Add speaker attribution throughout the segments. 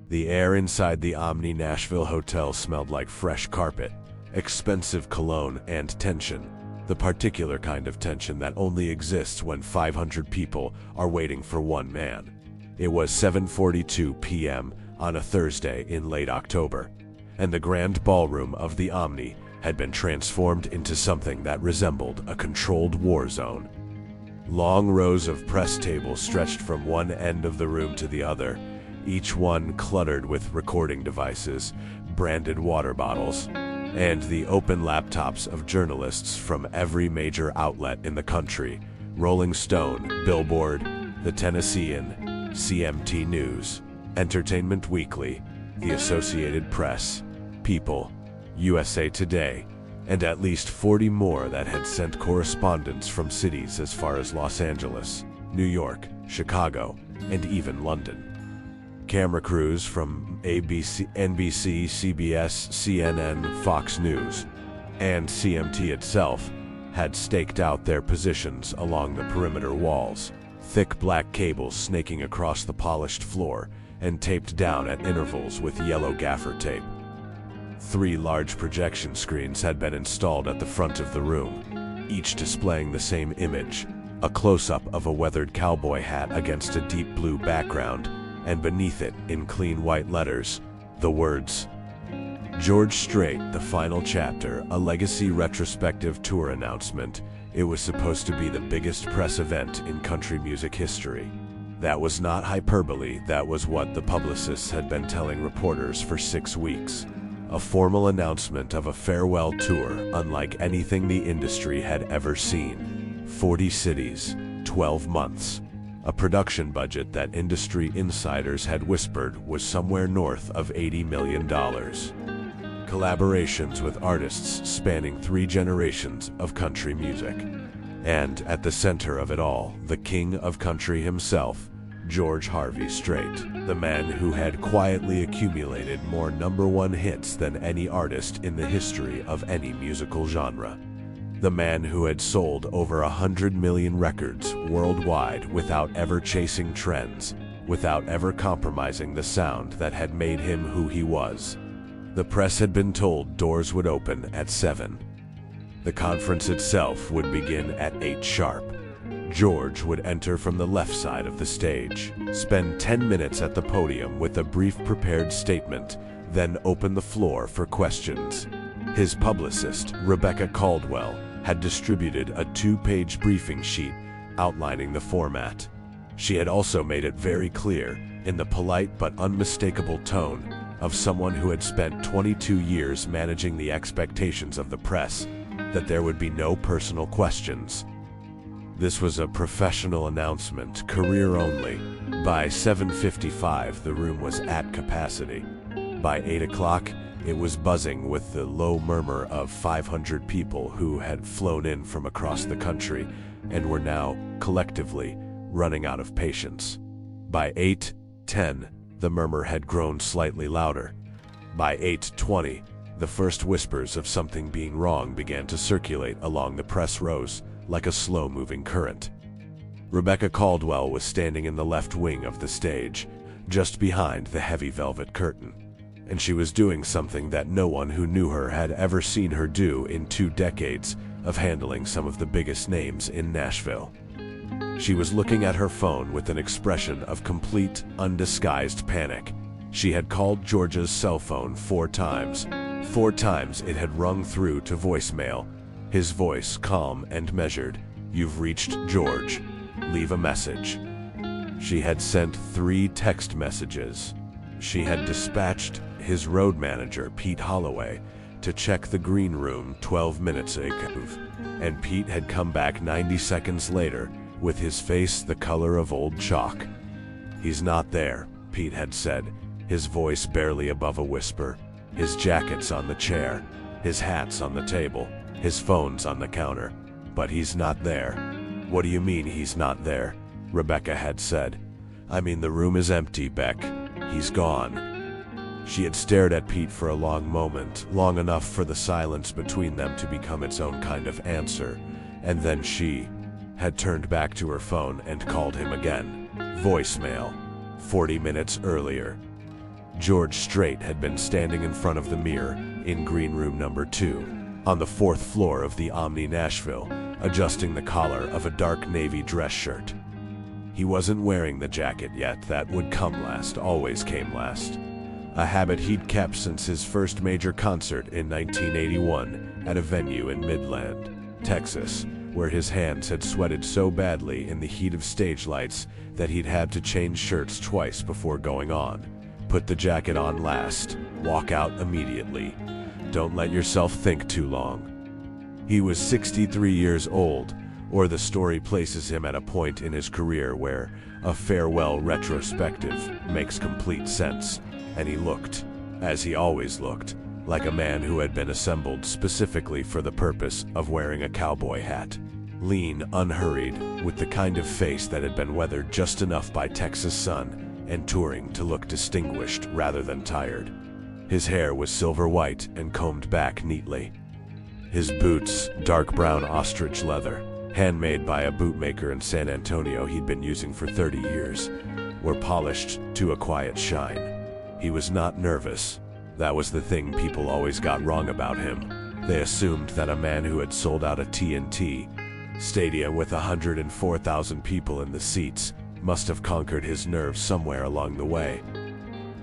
Speaker 1: The air inside the Omni Nashville Hotel smelled like fresh carpet, expensive cologne, and tension. The particular kind of tension that only exists when 500 people are waiting for one man. It was 7:42 p.m. on a Thursday in late October, and the grand ballroom of the Omni had been transformed into something that resembled a controlled war zone. Long rows of press tables stretched from one end of the room to the other, each one cluttered with recording devices, branded water bottles, and the open laptops of journalists from every major outlet in the country: Rolling Stone, Billboard, The Tennessean, CMT News, Entertainment Weekly, The Associated Press, People, USA Today, and at least 40 more that had sent correspondents from cities as far as Los Angeles, New York, Chicago, and even London. Camera crews from ABC, NBC, CBS, CNN, Fox News, and CMT itself had staked out their positions along the perimeter walls, thick black cables snaking across the polished floor and taped down at intervals with yellow gaffer tape. 3 large projection screens had been installed at the front of the room, each displaying the same image: a close-up of a weathered cowboy hat against a deep blue background, and beneath it, in clean white letters, the words, "George Strait, the Final Chapter, a Legacy Retrospective Tour Announcement." It was supposed to be the biggest press event in country music history. That was not hyperbole, that was what the publicists had been telling reporters for 6 weeks. A formal announcement of a farewell tour unlike anything the industry had ever seen. 40 cities, 12 months. A production budget that industry insiders had whispered was somewhere north of $80 million. Collaborations with artists spanning 3 generations of country music. And at the center of it all, the king of country himself, George Harvey Strait, the man who had quietly accumulated more #1 hits than any artist in the history of any musical genre. The man who had sold over 100 million records worldwide without ever chasing trends, without ever compromising the sound that had made him who he was. The press had been told doors would open at 7. The conference itself would begin at 8 sharp. George would enter from the left side of the stage, spend 10 minutes at the podium with a brief prepared statement, then open the floor for questions. His publicist, Rebecca Caldwell, had distributed a 2-page briefing sheet outlining the format. She had also made it very clear, in the polite but unmistakable tone of someone who had spent 22 years managing the expectations of the press, that there would be no personal questions. This was a professional announcement, career only. By 7:55, the room was at capacity. By 8 o'clock, it was buzzing with the low murmur of 500 people who had flown in from across the country and were now, collectively, running out of patience. By 8:10, the murmur had grown slightly louder. By 8:20, the first whispers of something being wrong began to circulate along the press rows like a slow-moving current. Rebecca Caldwell was standing in the left wing of the stage, just behind the heavy velvet curtain, and she was doing something that no one who knew her had ever seen her do in 2 decades of handling some of the biggest names in Nashville. She was looking at her phone with an expression of complete, undisguised panic. She had called George's cell phone 4 times. 4 times it had rung through to voicemail. His voice calm and measured. "You've reached George. Leave a message." She had sent 3 text messages. She had dispatched his road manager, Pete Holloway, to check the green room 12 minutes ago, and Pete had come back 90 seconds later with his face the color of old chalk. "He's not there," Pete had said, his voice barely above a whisper. "His jacket's on the chair, his hat's on the table, his phone's on the counter, but he's not there." "What do you mean he's not there?" Rebecca had said. "I mean the room is empty, Beck. He's gone." She had stared at Pete for a long moment, long enough for the silence between them to become its own kind of answer, and then she had turned back to her phone and called him again. Voicemail. 40 minutes earlier. George Strait had been standing in front of the mirror in green room number 2, on the 4th floor of the Omni Nashville, adjusting the collar of a dark navy dress shirt. He wasn't wearing the jacket yet. That would come last, always came last. A habit he'd kept since his first major concert in 1981 at a venue in Midland, Texas, where his hands had sweated so badly in the heat of stage lights that he'd had to change shirts twice before going on. Put the jacket on last, walk out immediately. Don't let yourself think too long. He was 63 years old, or the story places him at a point in his career where a farewell retrospective makes complete sense, and he looked, as he always looked, like a man who had been assembled specifically for the purpose of wearing a cowboy hat. Lean, unhurried, with the kind of face that had been weathered just enough by Texas sun and touring to look distinguished rather than tired. His hair was silver white and combed back neatly. His boots, dark brown ostrich leather, handmade by a bootmaker in San Antonio he'd been using for 30 years, were polished to a quiet shine. He was not nervous. That was the thing people always got wrong about him. They assumed that a man who had sold out a TNT stadium with 104,000 people in the seats must have conquered his nerves somewhere along the way.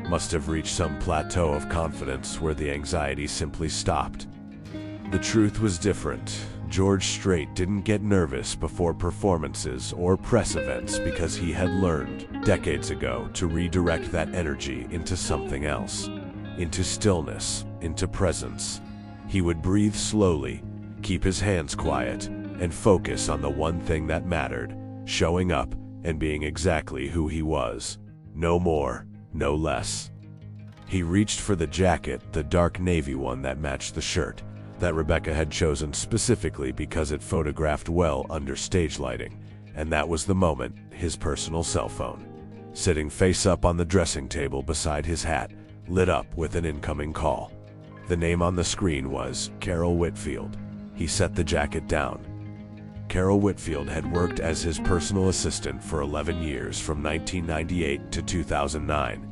Speaker 1: Must have reached some plateau of confidence where the anxiety simply stopped. The truth was different. George Strait didn't get nervous before performances or press events because he had learned decades ago to redirect that energy into something else, into stillness, into presence. He would breathe slowly, keep his hands quiet, and focus on the one thing that mattered, showing up and being exactly who he was. No more, no less. He reached for the jacket, the dark navy one that matched the shirt, that Rebecca had chosen specifically because it photographed well under stage lighting, and that was the moment, his personal cell phone, sitting face up on the dressing table beside his hat, lit up with an incoming call. The name on the screen was Carol Whitfield. He set the jacket down. Carol Whitfield had worked as his personal assistant for 11 years from 1998 to 2009.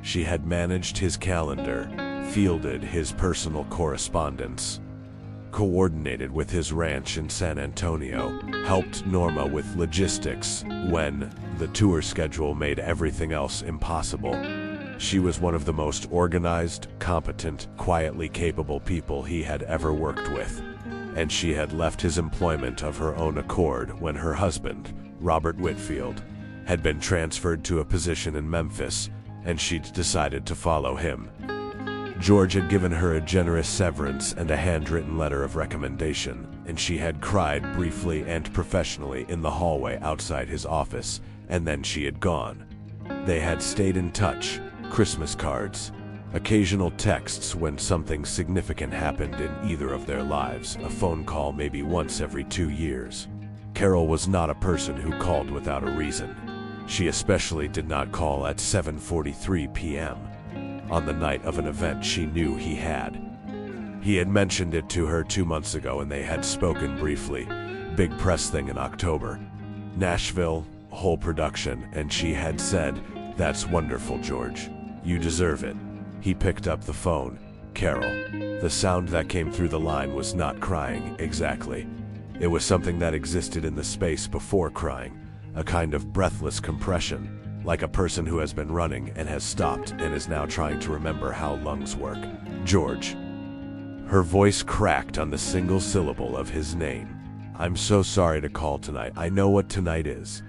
Speaker 1: She had managed his calendar, fielded his personal correspondence, coordinated with his ranch in San Antonio, helped Norma with logistics when the tour schedule made everything else impossible. She was one of the most organized, competent, quietly capable people he had ever worked with, and she had left his employment of her own accord when her husband, Robert Whitfield, had been transferred to a position in Memphis, and she'd decided to follow him. George had given her a generous severance and a handwritten letter of recommendation, and she had cried briefly and professionally in the hallway outside his office, and then she had gone. They had stayed in touch, Christmas cards, occasional texts when something significant happened in either of their lives, a phone call maybe once every 2 years. Carol was not a person who called without a reason. She especially did not call at 7:43 p.m. on the night of an event she knew he had. He had mentioned it to her 2 months ago and they had spoken briefly. Big press thing in October. Nashville, whole production, and she had said, "That's wonderful, George. You deserve it." He picked up the phone. Carol. The sound that came through the line was not crying, exactly. It was something that existed in the space before crying, a kind of breathless compression, like a person who has been running and has stopped and is now trying to remember how lungs work. George. Her voice cracked on the single syllable of his name. "I'm so sorry to call tonight. I know what tonight is.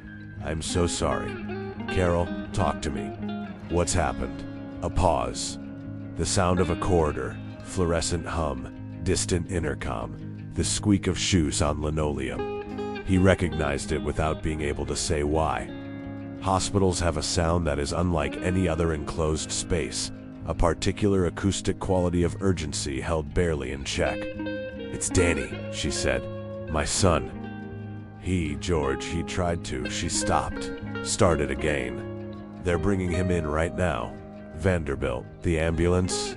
Speaker 1: I'm so sorry. Carol, talk to me. What's happened?" A pause. The sound of a corridor, fluorescent hum, distant intercom, the squeak of shoes on linoleum. He recognized it without being able to say why. Hospitals have a sound that is unlike any other enclosed space, a particular acoustic quality of urgency held barely in check. "It's Danny," she said. "My son." George, he tried to. She stopped, started again. "They're bringing him in right now. Vanderbilt. The ambulance?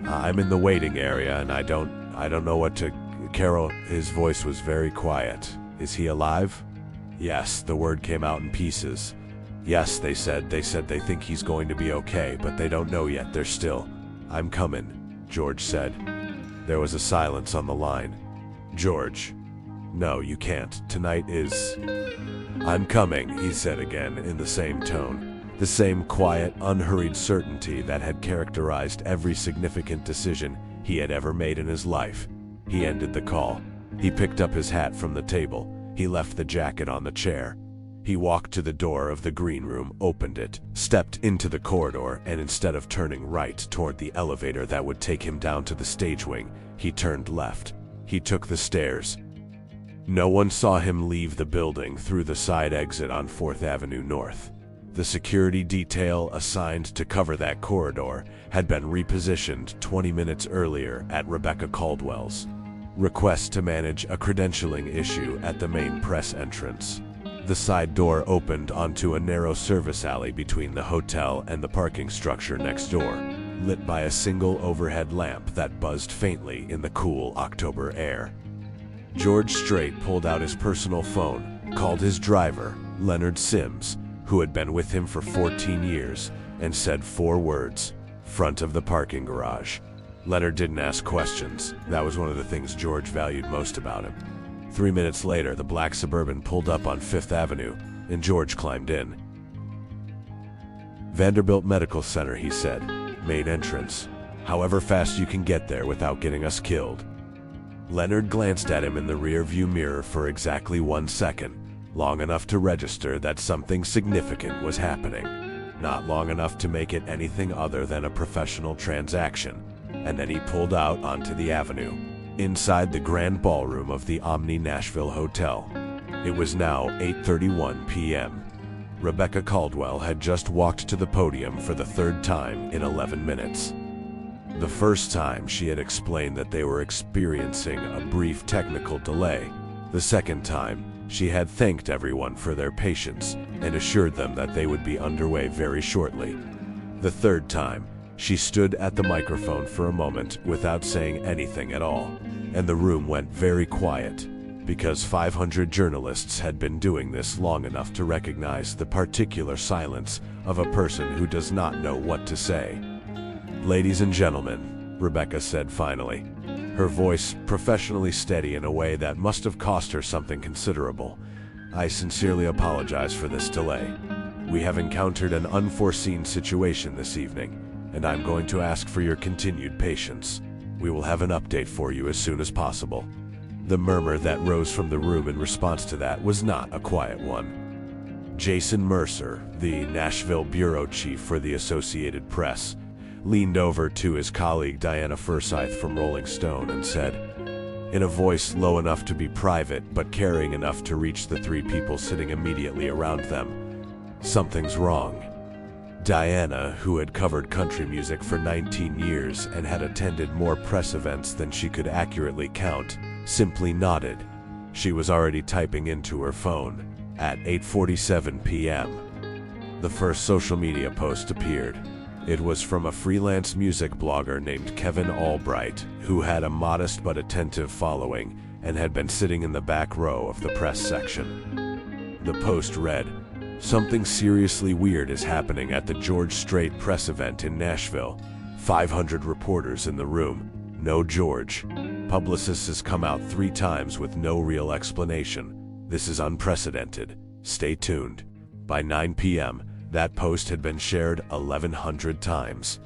Speaker 1: I'm in the waiting area and I don't know what to..." Carol, his voice was very quiet. "Is he alive?" Yes, the word came out in pieces. Yes, they said they think he's going to be okay, but they don't know yet. They're still. I'm coming, George said. There was a silence on the line. George. No, you can't. Tonight is... I'm coming, he said again in the same tone. The same quiet, unhurried certainty that had characterized every significant decision he had ever made in his life. He ended the call. He picked up his hat from the table. He left the jacket on the chair. He walked to the door of the green room, opened it, stepped into the corridor, and instead of turning right toward the elevator that would take him down to the stage wing, he turned left. He took the stairs. No one saw him leave the building through the side exit on 4th Avenue North. The security detail assigned to cover that corridor had been repositioned 20 minutes earlier at Rebecca Caldwell's request to manage a credentialing issue at the main press entrance. The side door opened onto a narrow service alley between the hotel and the parking structure next door, lit by a single overhead lamp that buzzed faintly in the cool October air. George Strait pulled out his personal phone, called his driver, Leonard Sims, who had been with him for 14 years, and said 4 words, "Front of the parking garage." Leonard didn't ask questions. That was one of the things George valued most about him. 3 minutes later, the black Suburban pulled up on 5th Avenue, and George climbed in. Vanderbilt Medical Center, he said. Main entrance. However fast you can get there without getting us killed. Leonard glanced at him in the rear-view mirror for exactly 1 second, long enough to register that something significant was happening. Not long enough to make it anything other than a professional transaction, and then he pulled out onto the avenue, inside the grand ballroom of the Omni Nashville Hotel. It was now 8:31 p.m. Rebecca Caldwell had just walked to the podium for the 3rd time in 11 minutes. The first time she had explained that they were experiencing a brief technical delay. The second time, she had thanked everyone for their patience and assured them that they would be underway very shortly. The third time, she stood at the microphone for a moment without saying anything at all, and the room went very quiet, because 500 journalists had been doing this long enough to recognize the particular silence of a person who does not know what to say. "Ladies and gentlemen," Rebecca said finally, her voice professionally steady in a way that must have cost her something considerable, "I sincerely apologize for this delay. We have encountered an unforeseen situation this evening, and I'm going to ask for your continued patience. We will have an update for you as soon as possible." The murmur that rose from the room in response to that was not a quiet one. Jason Mercer, the Nashville bureau chief for the Associated Press, leaned over to his colleague Diana Forsyth from Rolling Stone and said, in a voice low enough to be private but carrying enough to reach the 3 people sitting immediately around them, "Something's wrong." Diana, who had covered country music for 19 years and had attended more press events than she could accurately count, simply nodded. She was already typing into her phone. At 8:47 p.m., the first social media post appeared. It was from a freelance music blogger named Kevin Albright, who had a modest but attentive following and had been sitting in the back row of the press section. The post read, "Something seriously weird is happening at the George Strait press event in Nashville. 500 reporters in the room. No George. Publicist has come out 3 times with no real explanation. This is unprecedented. Stay tuned." By 9 p.m., that post had been shared 1,100 times.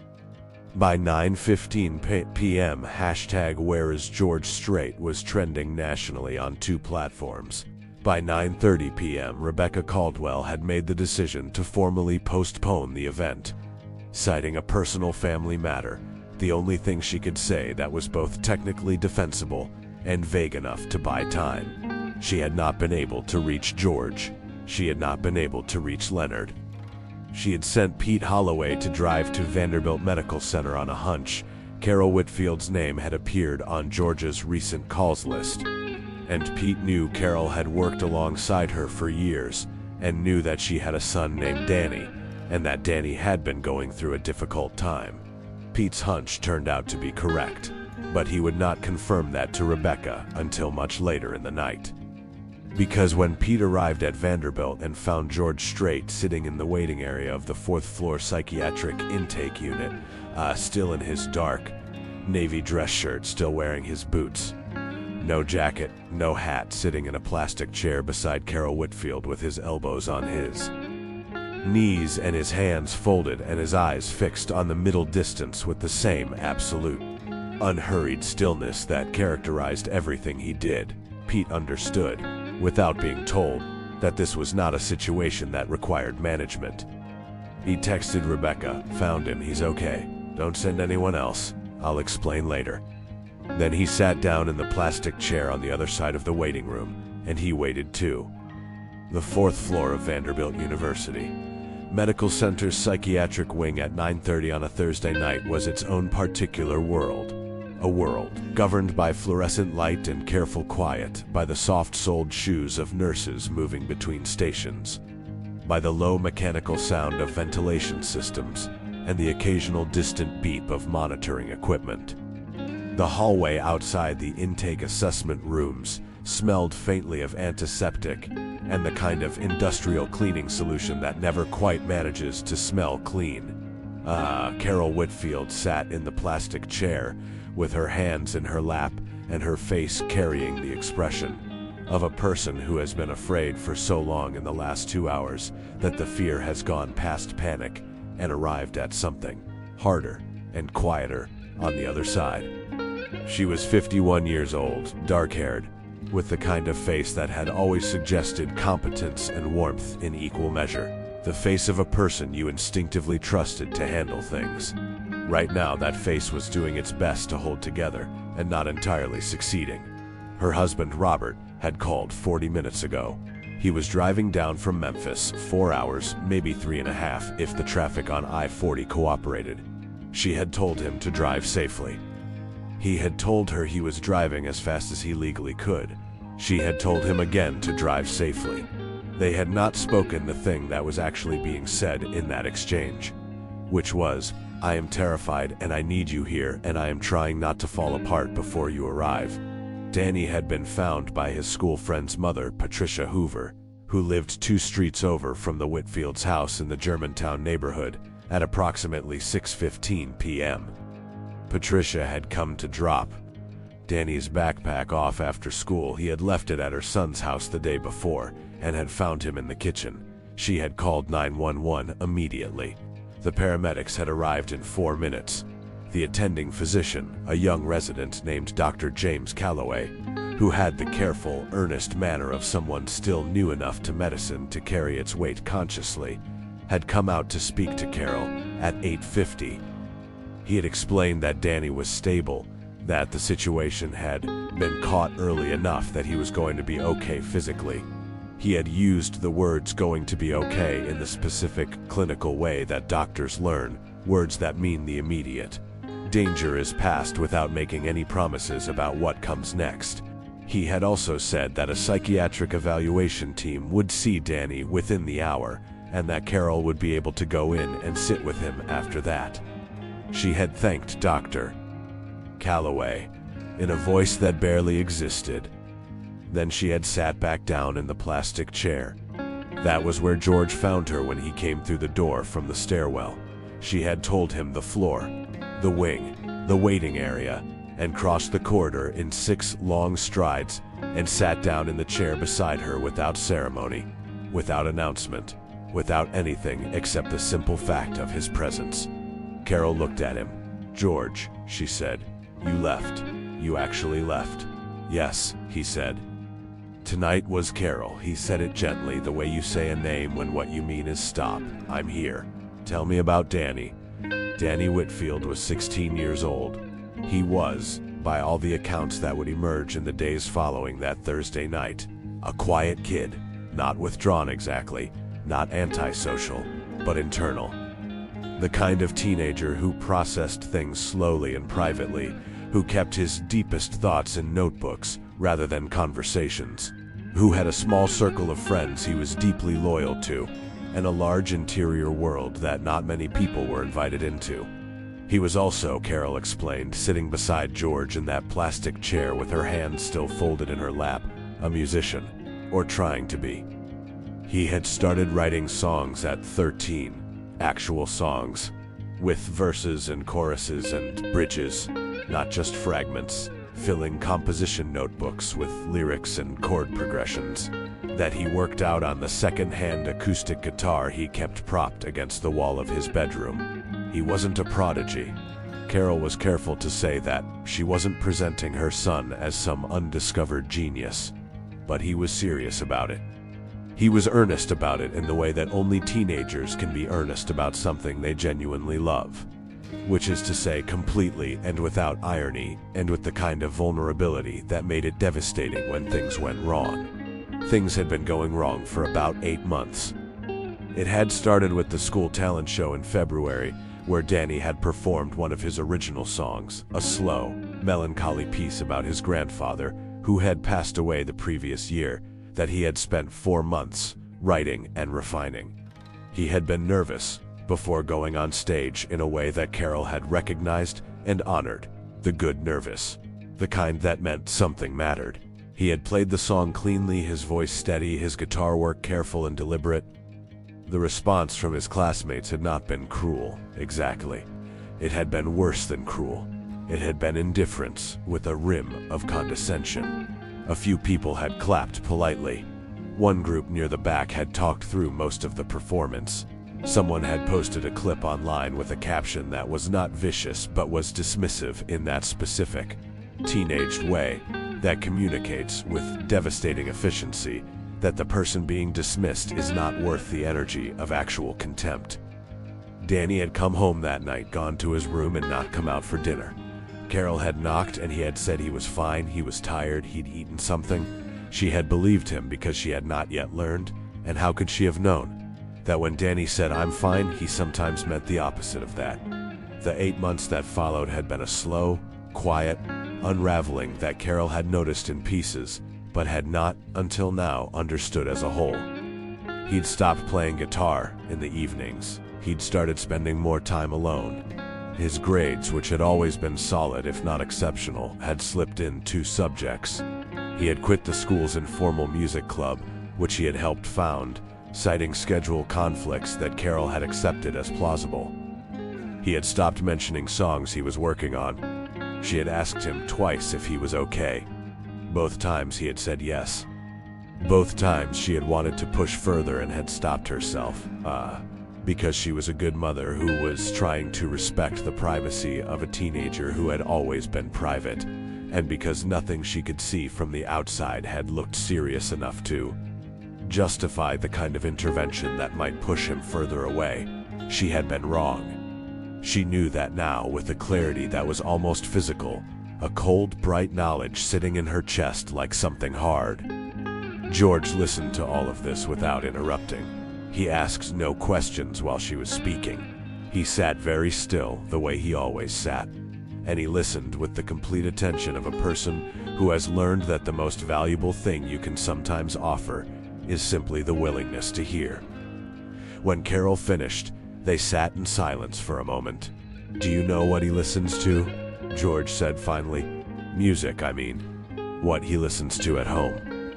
Speaker 1: By 9:15 p.m., hashtag Where is George Strait was trending nationally on 2 platforms. By 9:30 p.m., Rebecca Caldwell had made the decision to formally postpone the event. Citing a personal family matter, the only thing she could say that was both technically defensible and vague enough to buy time. She had not been able to reach George. She had not been able to reach Leonard. She had sent Pete Holloway to drive to Vanderbilt Medical Center on a hunch. Carol Whitfield's name had appeared on George's recent calls list, and Pete knew Carol had worked alongside her for years and knew that she had a son named Danny, and that Danny had been going through a difficult time. Pete's hunch turned out to be correct, but he would not confirm that to Rebecca until much later in the night. Because when Pete arrived at Vanderbilt and found George Strait sitting in the waiting area of the fourth-floor psychiatric intake unit, still in his dark navy dress shirt, still wearing his boots, no jacket, no hat, sitting in a plastic chair beside Carol Whitfield with his elbows on his knees and his hands folded and his eyes fixed on the middle distance with the same absolute, unhurried stillness that characterized everything he did, Pete understood, without being told, that this was not a situation that required management. He texted Rebecca, "Found him, he's okay. Don't send anyone else. I'll explain later." Then he sat down in the plastic chair on the other side of the waiting room, and he waited too. The fourth floor of Vanderbilt University Medical Center's psychiatric wing at 9:30 on a Thursday night was its own particular world. A world governed by fluorescent light and careful quiet, by the soft-soled shoes of nurses moving between stations, by the low mechanical sound of ventilation systems, and the occasional distant beep of monitoring equipment. The hallway outside the intake assessment rooms smelled faintly of antiseptic and the kind of industrial cleaning solution that never quite manages to smell clean. Carol Whitfield sat in the plastic chair with her hands in her lap and her face carrying the expression of a person who has been afraid for so long in the last 2 hours that the fear has gone past panic and arrived at something harder and quieter on the other side. She was 51 years old, dark-haired, with the kind of face that had always suggested competence and warmth in equal measure. The face of a person you instinctively trusted to handle things. Right now, that face was doing its best to hold together and not entirely succeeding. Her husband, Robert, had called 40 minutes ago. He was driving down from Memphis, 4 hours, maybe 3.5, if the traffic on I-40 cooperated. She had told him to drive safely. He had told her he was driving as fast as he legally could. She had told him again to drive safely. They had not spoken the thing that was actually being said in that exchange, which was, "I am terrified and I need you here and I am trying not to fall apart before you arrive." Danny had been found by his school friend's mother, Patricia Hoover, who lived 2 streets over from the Whitfield's house in the Germantown neighborhood, at approximately 6:15 p.m. Patricia had come to drop Danny's backpack off after school. He had left it at her son's house the day before and had found him in the kitchen. She had called 911 immediately. The paramedics had arrived in 4 minutes. The attending physician, a young resident named Dr. James Calloway, who had the careful, earnest manner of someone still new enough to medicine to carry its weight consciously, had come out to speak to Carol at 8:50. He had explained that Danny was stable, that the situation had been caught early enough that he was going to be okay physically. He had used the words "going to be okay" in the specific clinical way that doctors learn, words that mean the immediate danger is past without making any promises about what comes next. He had also said that a psychiatric evaluation team would see Danny within the hour, and that Carol would be able to go in and sit with him after that. She had thanked Dr. Calloway in a voice that barely existed. Then she had sat back down in the plastic chair. That was where George found her when he came through the door from the stairwell. She had told him the floor, the wing, the waiting area, and crossed the corridor in 6 long strides and sat down in the chair beside her without ceremony, without announcement, without anything except the simple fact of his presence. Carol looked at him. "George," she said, "you left. You actually left." "Yes," he said. "Tonight was Carol." He said it gently, the way you say a name when what you mean is stop. "I'm here. Tell me about Danny." Danny Whitfield was 16 years old. He was, by all the accounts that would emerge in the days following that Thursday night, a quiet kid, not withdrawn exactly, not antisocial, but internal. The kind of teenager who processed things slowly and privately, who kept his deepest thoughts in notebooks rather than conversations, who had a small circle of friends he was deeply loyal to, and a large interior world that not many people were invited into. He was also, Carol explained, sitting beside George in that plastic chair with her hands still folded in her lap, a musician. or trying to be. He had started writing songs at 13, actual songs, with verses and choruses and bridges, not just fragments, filling composition notebooks with lyrics and chord progressions that he worked out on the second-hand acoustic guitar he kept propped against the wall of his bedroom. He wasn't a prodigy. Carol was careful to say that she wasn't presenting her son as some undiscovered genius, but he was serious about it. He was earnest about it in the way that only teenagers can be earnest about something they genuinely love, which is to say completely and without irony and with the kind of vulnerability that made it devastating when things went wrong. Things had been going wrong for about 8 months. It had started with the school talent show in February, where Danny had performed one of his original songs, a slow, melancholy piece about his grandfather, who had passed away the previous year, that he had spent 4 months writing and refining. He had been nervous before going on stage in a way that Carol had recognized and honored, the good nervous, the kind that meant something mattered. He had played the song cleanly, his voice steady, his guitar work careful and deliberate. The response from his classmates had not been cruel, exactly. It had been worse than cruel. It had been indifference with a rim of condescension. A few people had clapped politely. One group near the back had talked through most of the performance. Someone had posted a clip online with a caption that was not vicious but was dismissive in that specific, teenaged way that communicates with devastating efficiency that the person being dismissed is not worth the energy of actual contempt. Danny had come home that night, gone to his room, and not come out for dinner. Carol had knocked and he had said he was fine, he was tired, he'd eaten something. She had believed him because she had not yet learned, and how could she have known that when Danny said I'm fine, he sometimes meant the opposite of that. The 8 months that followed had been a slow, quiet unraveling that Carol had noticed in pieces, but had not, until now, understood as a whole. He'd stopped playing guitar in the evenings. He'd started spending more time alone. His grades, which had always been solid if not exceptional, had slipped in 2 subjects. He had quit the school's informal music club, which he had helped found, citing schedule conflicts that Carol had accepted as plausible. He had stopped mentioning songs he was working on. She had asked him twice if he was okay. Both times he had said yes. Both times she had wanted to push further and had stopped herself, because she was a good mother who was trying to respect the privacy of a teenager who had always been private, and because nothing she could see from the outside had looked serious enough to justify the kind of intervention that might push him further away. She had been wrong. She knew that now with a clarity that was almost physical, a cold, bright knowledge sitting in her chest like something hard. George listened to all of this without interrupting. He asked no questions while she was speaking. He sat very still, the way he always sat, and he listened with the complete attention of a person who has learned that the most valuable thing you can sometimes offer is simply the willingness to hear. When Carol finished, they sat in silence for a moment. "Do you know what he listens to?" George said finally. "Music, I mean. What he listens to at home."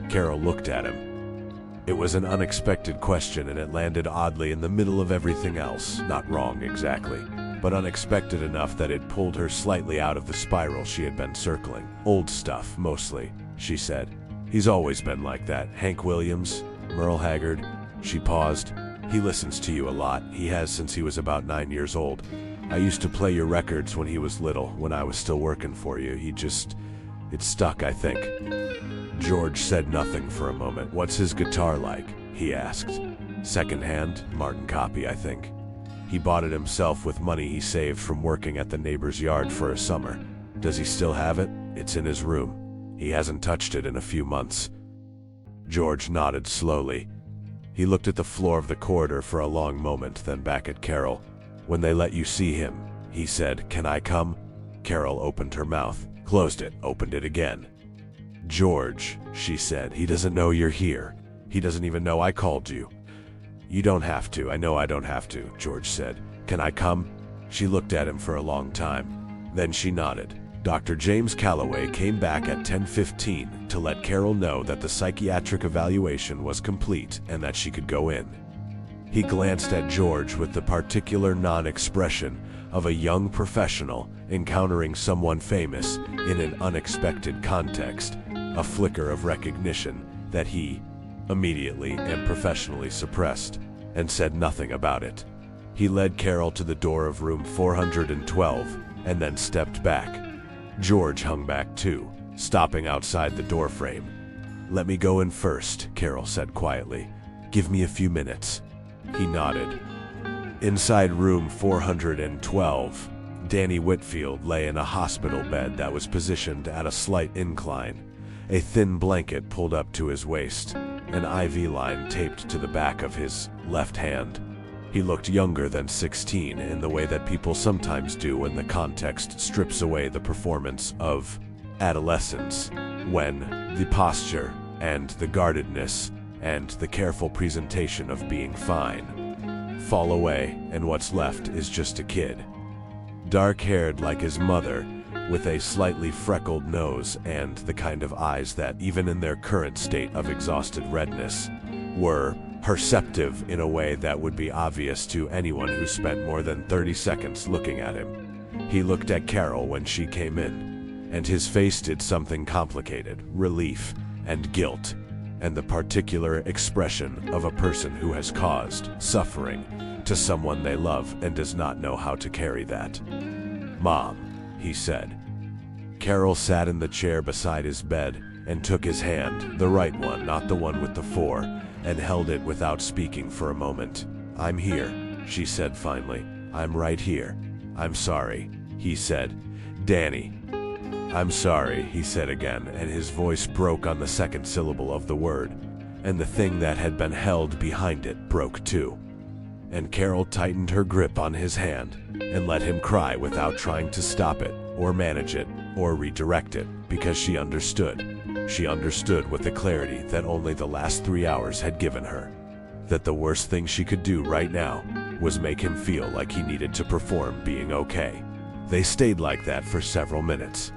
Speaker 1: Carol looked at him. It was an unexpected question, and it landed oddly in the middle of everything else. Not wrong exactly, but unexpected enough that it pulled her slightly out of the spiral she had been circling. "Old stuff, mostly," she said. "He's always been like that. Hank Williams, Merle Haggard." She paused. "He listens to you a lot. He has since he was about 9 years old. I used to play your records when he was little, when I was still working for you. It stuck, I think." George said nothing for a moment. "What's his guitar like?" he asked. "Second-hand, Martin copy, I think. He bought it himself with money he saved from working at the neighbor's yard for a summer. Does he still have it? It's in his room. He hasn't touched it in a few months." George nodded slowly. He looked at the floor of the corridor for a long moment, then back at Carol. "When they let you see him," he said, "can I come?" Carol opened her mouth, closed it, opened it again. "George," she said, "he doesn't know you're here. He doesn't even know I called you." "You don't have to. I know I don't have to," George said. "Can I come?" She looked at him for a long time. Then she nodded. Dr. James Calloway came back at 10:15 to let Carol know that the psychiatric evaluation was complete and that she could go in. He glanced at George with the particular non-expression of a young professional encountering someone famous in an unexpected context, a flicker of recognition that he immediately and professionally suppressed, and said nothing about it. He led Carol to the door of room 412 and then stepped back. George hung back too, stopping outside the doorframe. "Let me go in first," Carol said quietly. "Give me a few minutes." He nodded. Inside room 412, Danny Whitfield lay in a hospital bed that was positioned at a slight incline, a thin blanket pulled up to his waist, an IV line taped to the back of his left hand. He looked younger than 16 in the way that people sometimes do when the context strips away the performance of adolescence, when the posture and the guardedness and the careful presentation of being fine fall away and what's left is just a kid. Dark-haired like his mother, with a slightly freckled nose and the kind of eyes that, even in their current state of exhausted redness, were perceptive in a way that would be obvious to anyone who spent more than 30 seconds looking at him. He looked at Carol when she came in, and his face did something complicated, relief and guilt, and the particular expression of a person who has caused suffering to someone they love and does not know how to carry that. "Mom," he said. Carol sat in the chair beside his bed and took his hand, the right one, not the one with the 4, and held it without speaking for a moment. "I'm here," she said finally. "I'm right here. I'm sorry," he said. "Danny." "I'm sorry," he said again, and his voice broke on the second syllable of the word, and the thing that had been held behind it broke too. And Carol tightened her grip on his hand and let him cry without trying to stop it, or manage it, or redirect it, because she understood. She understood with the clarity that only the last 3 hours had given her. That the worst thing she could do right now was make him feel like he needed to perform being okay. They stayed like that for several minutes.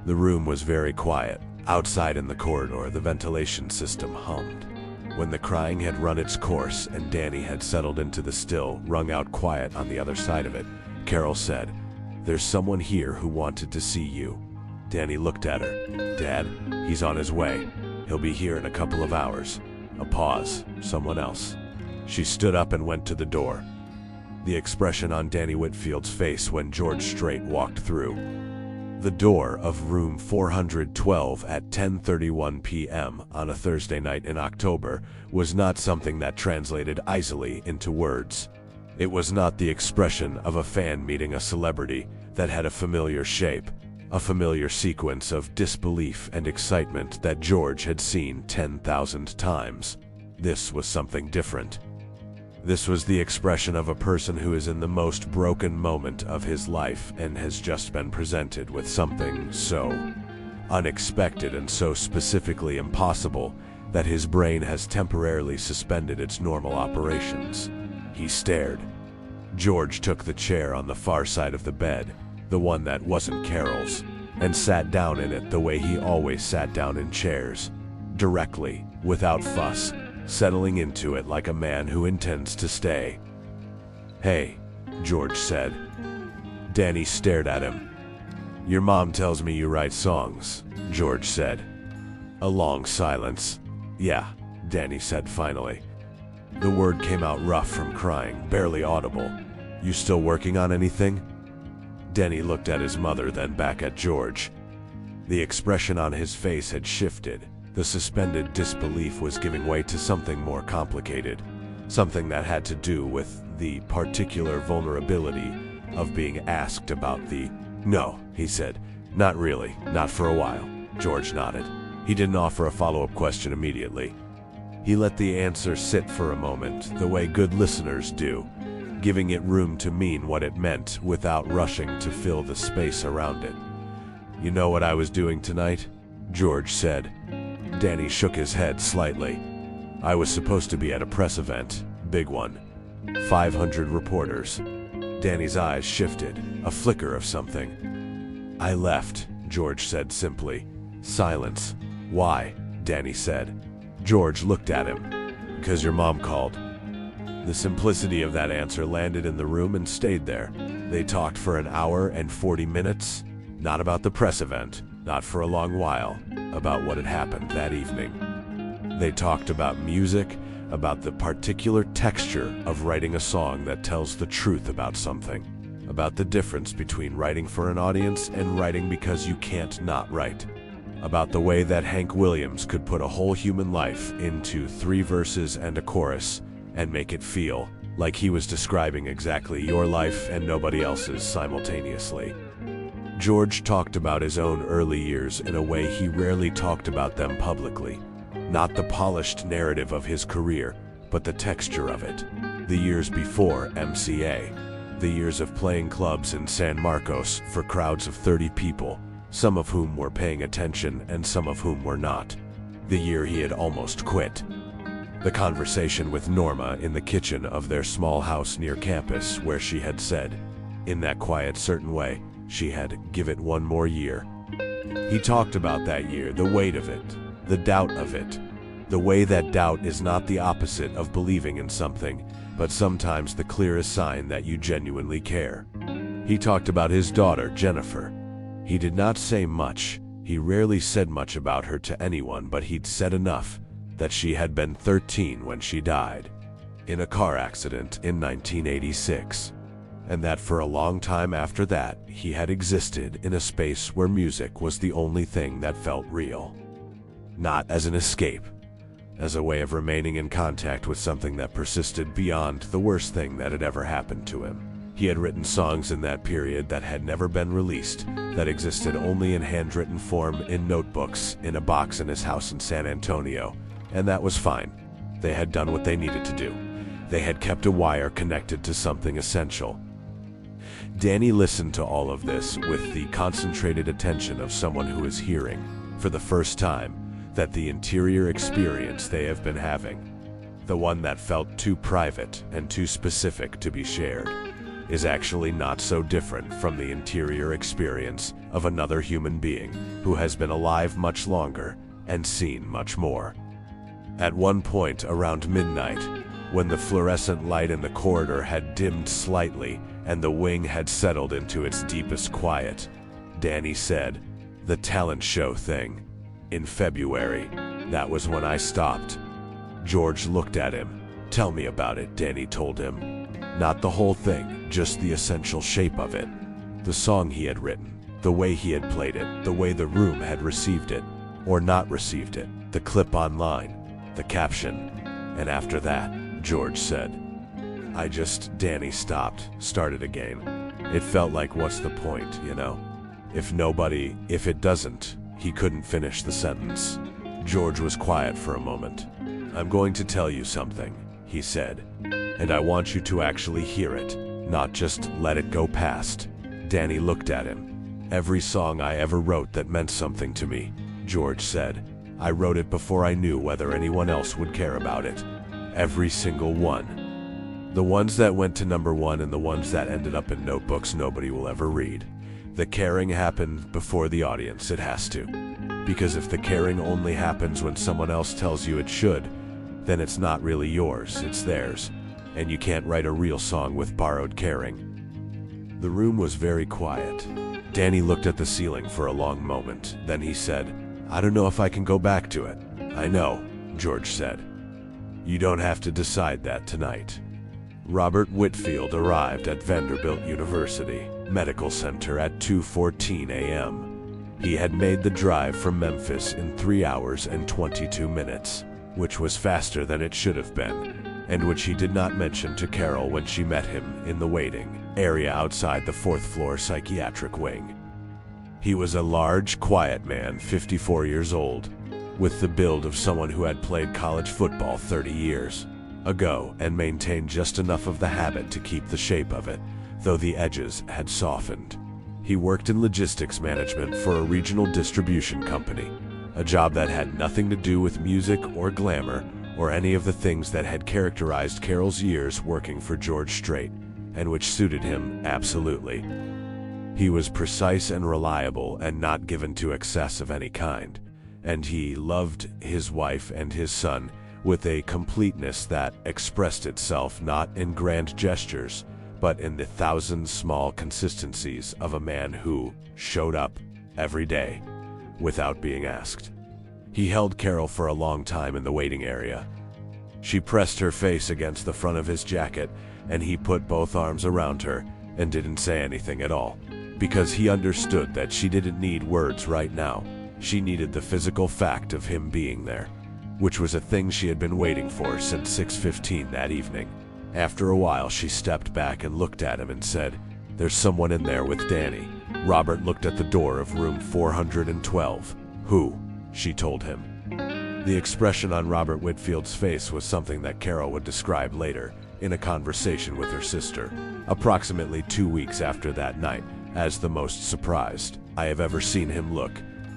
Speaker 1: The room was very quiet. Outside in the corridor, the ventilation system hummed. When the crying had run its course and Danny had settled into the still, wrung-out quiet on the other side of it, Carol said, "There's someone here who wanted to see you." Danny looked at her. "Dad, he's on his way. He'll be here in a couple of hours." A pause. Someone else. She stood up and went to the door. The expression on Danny Whitfield's face when George Strait walked through the door of room 412 at 10:31 p.m. on a Thursday night in October was not something that translated easily into words. It was not the expression of a fan meeting a celebrity that had a familiar shape, a familiar sequence of disbelief and excitement that George had seen 10,000 times. This was something different. This was the expression of a person who is in the most broken moment of his life and has just been presented with something so unexpected and so specifically impossible that his brain has temporarily suspended its normal operations. He stared. George took the chair on the far side of the bed, the one that wasn't Carol's, and sat down in it the way he always sat down in chairs, directly, without fuss, settling into it like a man who intends to stay. "Hey," George said. Danny stared at him. "Your mom tells me you write songs," George said. A long silence. "Yeah," Danny said finally. The word came out rough from crying, barely audible. "You still working on anything?" Danny looked at his mother, then back at George. The expression on his face had shifted. The suspended disbelief was giving way to something more complicated, something that had to do with the particular vulnerability of being asked about the... "No," he said. "Not really, not for a while." George nodded. He didn't offer a follow-up question immediately. He let the answer sit for a moment, the way good listeners do, giving it room to mean what it meant without rushing to fill the space around it. "You know what I was doing tonight?" George said. Danny shook his head slightly. "I was supposed to be at a press event, big one. 500 reporters." Danny's eyes shifted, a flicker of something. I left, George said simply. Silence. Why? Danny said. George looked at him. Because your mom called. The simplicity of that answer landed in the room and stayed there. They talked for an hour and 40 minutes, not about the press event, not for a long while, about what had happened that evening. They talked about music, about the particular texture of writing a song that tells the truth about something, about the difference between writing for an audience and writing because you can't not write, about the way that Hank Williams could put a whole human life into 3 verses and a chorus and make it feel like he was describing exactly your life and nobody else's simultaneously. George talked about his own early years in a way he rarely talked about them publicly. Not the polished narrative of his career, but the texture of it. The years before MCA. The years of playing clubs in San Marcos for crowds of 30 people, some of whom were paying attention and some of whom were not. The year he had almost quit. The conversation with Norma in the kitchen of their small house near campus where she had said, in that quiet certain way, she had give it one more year. He talked about that year, the weight of it, the doubt of it, the way that doubt is not the opposite of believing in something, but sometimes the clearest sign that you genuinely care. He talked about his daughter, Jennifer. He did not say much. He rarely said much about her to anyone, but he'd said enough that she had been 13 when she died in a car accident in 1986, and that for a long time after that, he had existed in a space where music was the only thing that felt real. Not as an escape, as a way of remaining in contact with something that persisted beyond the worst thing that had ever happened to him. He had written songs in that period that had never been released, that existed only in handwritten form in notebooks in a box in his house in San Antonio, and that was fine. They had done what they needed to do. They had kept a wire connected to something essential. Danny listened to all of this with the concentrated attention of someone who is hearing, for the first time, that the interior experience they have been having, the one that felt too private and too specific to be shared, is actually not so different from the interior experience of another human being who has been alive much longer and seen much more. At one point around midnight, when the fluorescent light in the corridor had dimmed slightly and the wing had settled into its deepest quiet, Danny said, "The talent show thing. In February, that was when I stopped." George looked at him. "Tell me about it," Danny told him. Not the whole thing, just the essential shape of it. The song he had written, the way he had played it, the way the room had received it, or not received it, the clip online, the caption. And after that, George said, Danny stopped, started again. It felt like, what's the point, you know? If it doesn't, he couldn't finish the sentence. George was quiet for a moment. "I'm going to tell you something," he said, "and I want you to actually hear it, not just let it go past." Danny looked at him. "Every song I ever wrote that meant something to me," George said. "I wrote it before I knew whether anyone else would care about it. Every single one. The ones that went to #1 and the ones that ended up in notebooks nobody will ever read. The caring happened before the audience, it has to. Because if the caring only happens when someone else tells you it should, then it's not really yours, it's theirs. And you can't write a real song with borrowed caring." The room was very quiet. Danny looked at the ceiling for a long moment. Then he said, "I don't know if I can go back to it." "I know," George said. "You don't have to decide that tonight." Robert Whitfield arrived at Vanderbilt University Medical Center at 2:14 a.m. He had made the drive from Memphis in 3 hours and 22 minutes, which was faster than it should have been, and which he did not mention to Carol when she met him in the waiting area outside the 4th floor psychiatric wing. He was a large, quiet man, 54 years old, with the build of someone who had played college football 30 years ago and maintained just enough of the habit to keep the shape of it, though the edges had softened. He worked in logistics management for a regional distribution company, a job that had nothing to do with music or glamour or any of the things that had characterized Carol's years working for George Strait, and which suited him absolutely. He was precise and reliable and not given to excess of any kind, and he loved his wife and his son with a completeness that expressed itself not in grand gestures, but in the thousand small consistencies of a man who showed up every day without being asked. He held Carol for a long time in the waiting area. She pressed her face against the front of his jacket, and he put both arms around her and didn't say anything at all, because he understood that she didn't need words right now. She needed the physical fact of him being there, which was a thing she had been waiting for since 6:15 that evening. After a while, she stepped back and looked at him and said, "There's someone in there with Danny." Robert looked at the door of room 412. "Who?" she told him. The expression on Robert Whitfield's face was something that Carol would describe later in a conversation with her sister, approximately 2 weeks after that night, as the most surprised I have ever seen him look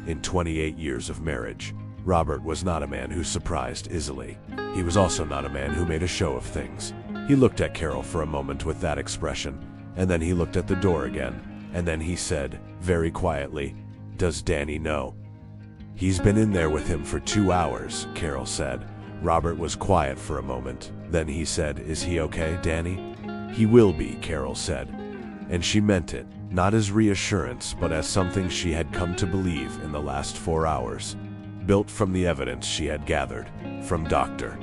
Speaker 1: in 28 years of marriage. Robert was not a man who surprised easily. He was also not a man who made a show of things. He looked at Carol for a moment with that expression, and then he looked at the door again, and then he said, very quietly, "Does Danny know?" "He's been in there with him for 2 hours," Carol said. Robert was quiet for a moment. Then he said, "Is he okay, Danny?" "He will be," Carol said. And she meant it, not as reassurance, but as something she had come to believe in the last 4 hours, built from the evidence she had gathered from Dr.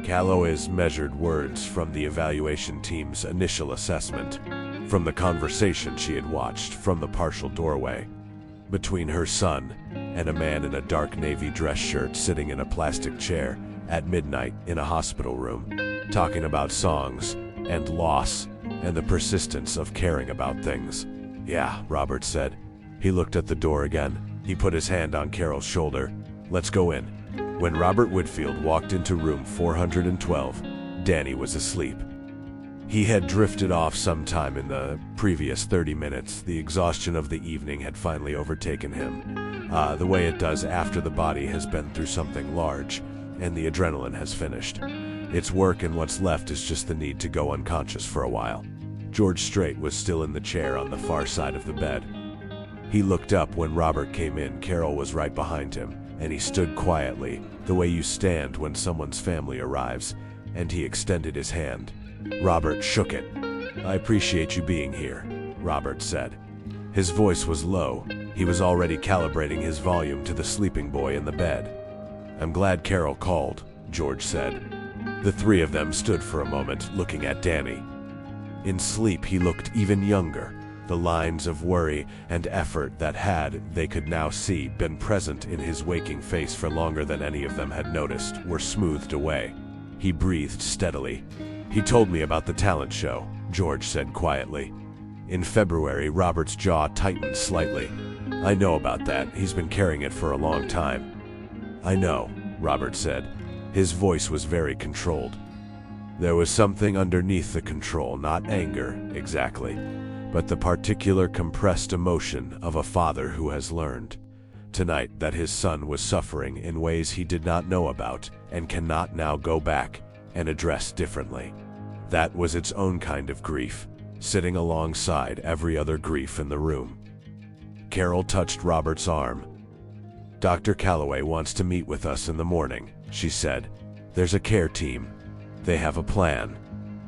Speaker 1: Calloway's measured words, from the evaluation team's initial assessment, from the conversation she had watched from the partial doorway between her son and a man in a dark navy dress shirt sitting in a plastic chair at midnight in a hospital room, talking about songs and loss and the persistence of caring about things. "Yeah," Robert said. He looked at the door again. He put his hand on Carol's shoulder. "Let's go in." When Robert Whitfield walked into room 412, Danny was asleep. He had drifted off sometime in the previous 30 minutes. The exhaustion of the evening had finally overtaken him, the way it does after the body has been through something large and the adrenaline has finished its work, and what's left is just the need to go unconscious for a while. George Strait was still in the chair on the far side of the bed. He looked up when Robert came in. Carol was right behind him, and he stood quietly, the way you stand when someone's family arrives, and he extended his hand. Robert shook it. "I appreciate you being here," Robert said. His voice was low. He was already calibrating his volume to the sleeping boy in the bed. "I'm glad Carol called," George said. The three of them stood for a moment, looking at Danny. In sleep, he looked even younger. The lines of worry and effort that had, they could now see, been present in his waking face for longer than any of them had noticed were smoothed away. He breathed steadily. "He told me about the talent show," George said quietly. In February, Robert's jaw tightened slightly. "I know about that. He's been carrying it for a long time." "I know," Robert said. His voice was very controlled. There was something underneath the control, not anger, exactly, but the particular compressed emotion of a father who has learned tonight that his son was suffering in ways he did not know about and cannot now go back and address differently. That was its own kind of grief, sitting alongside every other grief in the room. Carol touched Robert's arm. "Dr. Calloway wants to meet with us in the morning," she said. "There's a care team. They have a plan."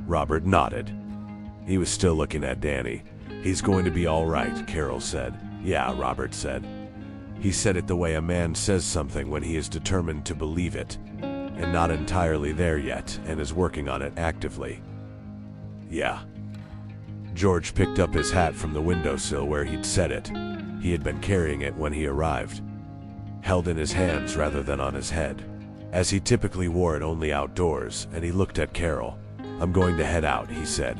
Speaker 1: Robert nodded. He was still looking at Danny. "He's going to be all right," Carol said. "Yeah," Robert said. He said it the way a man says something when he is determined to believe it, and not entirely there yet, and is working on it actively. "Yeah." George picked up his hat from the windowsill where he'd set it. He had been carrying it when he arrived, held in his hands rather than on his head, as he typically wore it only outdoors, and he looked at Carol. "I'm going to head out," he said.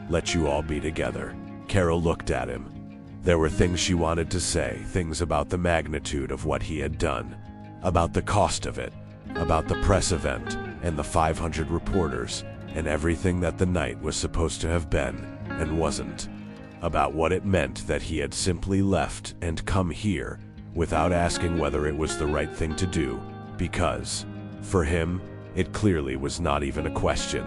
Speaker 1: "Let you all be together." Carol looked at him. There were things she wanted to say, things about the magnitude of what he had done, about the cost of it, about the press event and the 500 reporters, and everything that the night was supposed to have been and wasn't, about what it meant that he had simply left and come here without asking whether it was the right thing to do, because, for him, it clearly was not even a question.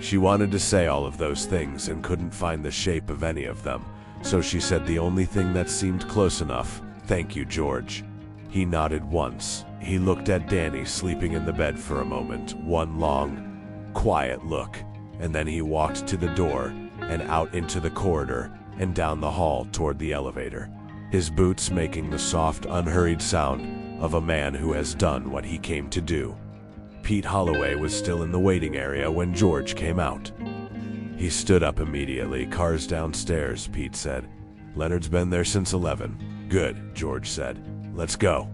Speaker 1: She wanted to say all of those things and couldn't find the shape of any of them, So she said the only thing that seemed close enough. Thank you, George. He nodded once. He looked at Danny sleeping in the bed for a moment, one long, quiet look, and then he walked to the door and out into the corridor and down the hall toward the elevator, his boots making the soft, unhurried sound of a man who has done what he came to do. Pete Holloway was still in the waiting area when George came out. He stood up immediately. "Car's downstairs," Pete said. "Leonard's been there since 11. "Good," George said. "Let's go."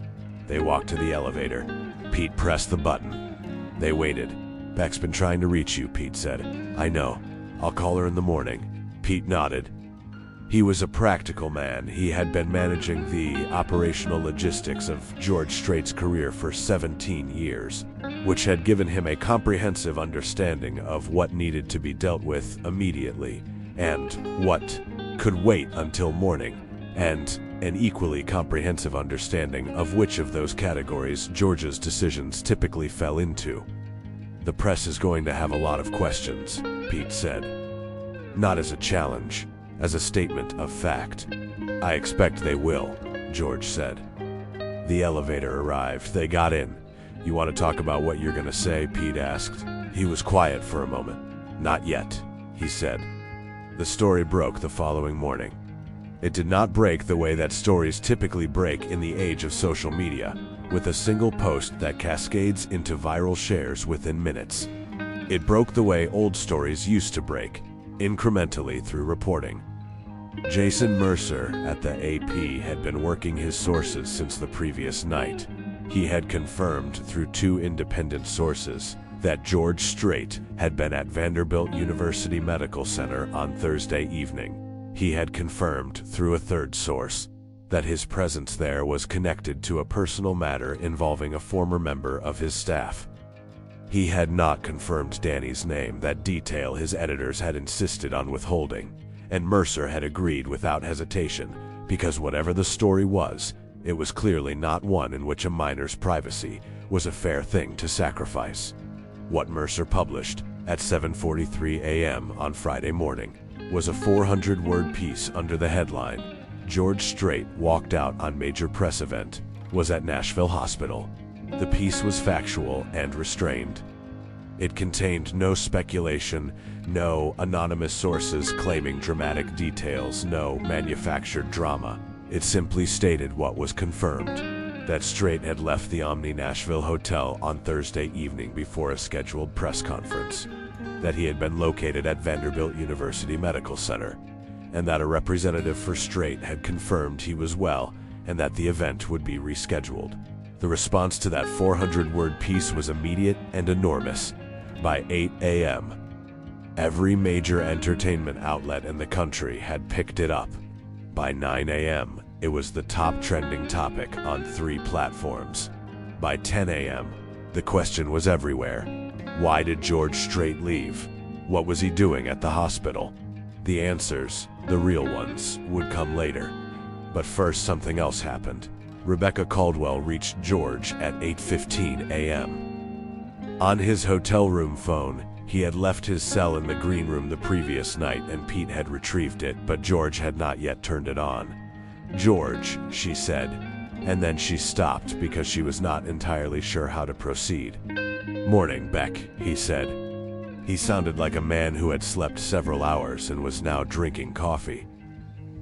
Speaker 1: They walked to the elevator. Pete pressed the button. They waited. "Beck's been trying to reach you," Pete said. "I know. I'll call her in the morning." Pete nodded. He was a practical man. He had been managing the operational logistics of George Strait's career for 17 years, which had given him a comprehensive understanding of what needed to be dealt with immediately and what could wait until morning, and an equally comprehensive understanding of which of those categories George's decisions typically fell into. "The press is going to have a lot of questions," Pete said. "Not as a challenge, as a statement of fact." "I expect they will," George said. The elevator arrived. They got in. "You want to talk about what you're going to say?" Pete asked. He was quiet for a moment. "Not yet," he said. The story broke the following morning. It did not break the way that stories typically break in the age of social media, with a single post that cascades into viral shares within minutes. It broke the way old stories used to break, incrementally through reporting. Jason Mercer at the AP had been working his sources since the previous night. He had confirmed through 2 independent sources that George Strait had been at Vanderbilt University Medical Center on Thursday evening. He had confirmed through a 3rd source that his presence there was connected to a personal matter involving a former member of his staff. He had not confirmed Danny's name, that detail his editors had insisted on withholding, and Mercer had agreed without hesitation, because whatever the story was, it was clearly not one in which a minor's privacy was a fair thing to sacrifice. What Mercer published at 7:43 a.m. on Friday morning was a 400-word piece under the headline, "George Strait walked out on major press event, was at Nashville hospital." The piece was factual and restrained. It contained no speculation, no anonymous sources claiming dramatic details, no manufactured drama. It simply stated what was confirmed, that Strait had left the Omni Nashville Hotel on Thursday evening before a scheduled press conference, that he had been located at Vanderbilt University Medical Center, and that a representative for Strait had confirmed he was well and that the event would be rescheduled. The response to that 400-word piece was immediate and enormous. By 8 a.m., every major entertainment outlet in the country had picked it up. By 9 a.m., it was the top trending topic on 3 platforms. By 10 a.m., the question was everywhere. Why did George Strait leave? What was he doing at the hospital? The answers, the real ones, would come later. But first, something else happened. Rebecca Caldwell reached George at 8:15 a.m. On his hotel room phone, he had left his cell in the green room the previous night and Pete had retrieved it, but George had not yet turned it on. "George," she said, and then she stopped because she was not entirely sure how to proceed. "Morning, Beck," he said. He sounded like a man who had slept several hours and was now drinking coffee.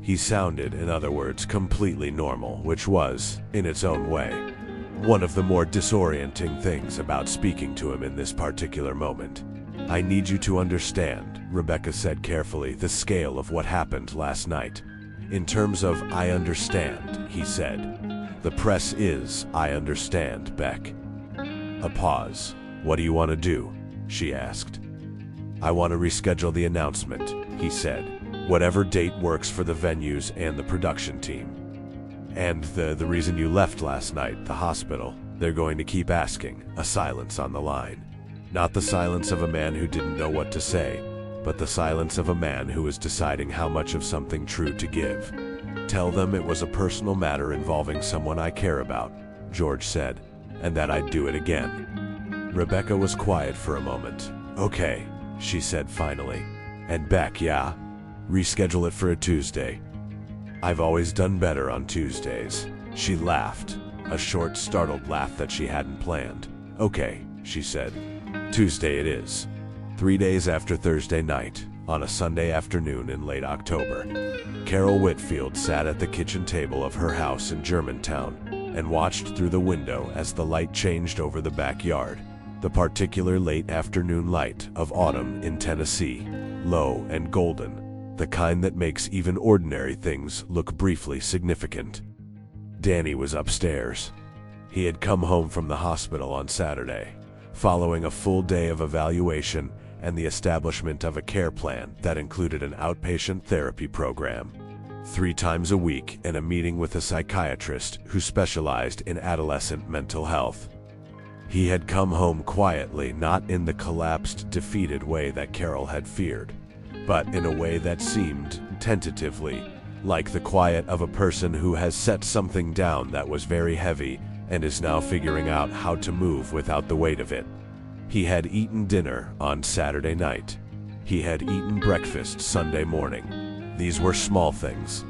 Speaker 1: He sounded, in other words, completely normal, which was, in its own way, one of the more disorienting things about speaking to him in this particular moment. "I need you to understand," Rebecca said carefully, "the scale of what happened last night. In terms of I understand," he said. "The press is I understand, Beck." A pause. "What do you want to do?" she asked. "I want to reschedule the announcement," he said. "Whatever date works for the venues and the production team. And the reason you left last night, the hospital, they're going to keep asking." A silence on the line. Not the silence of a man who didn't know what to say, but the silence of a man who was deciding how much of something true to give. "Tell them it was a personal matter involving someone I care about," George said, "and that I'd do it again." Rebecca was quiet for a moment. "Okay," she said finally. "And Beck, yeah? Reschedule it for a Tuesday. I've always done better on Tuesdays. She laughed, a short, startled laugh that she hadn't planned. Okay, she said. Tuesday it is. 3 days after Thursday night, on a Sunday afternoon in late October, Carol Whitfield sat at the kitchen table of her house in Germantown and watched through the window as the light changed over the backyard, the particular late afternoon light of autumn in Tennessee, low and golden, the kind that makes even ordinary things look briefly significant. Danny was upstairs. He had come home from the hospital on Saturday, following a full day of evaluation and the establishment of a care plan that included an outpatient therapy program, 3 times a week, and a meeting with a psychiatrist who specialized in adolescent mental health. He had come home quietly, not in the collapsed, defeated way that Carol had feared, but in a way that seemed, tentatively, like the quiet of a person who has set something down that was very heavy and is now figuring out how to move without the weight of it. He had eaten dinner on Saturday night. He had eaten breakfast Sunday morning. These were small things.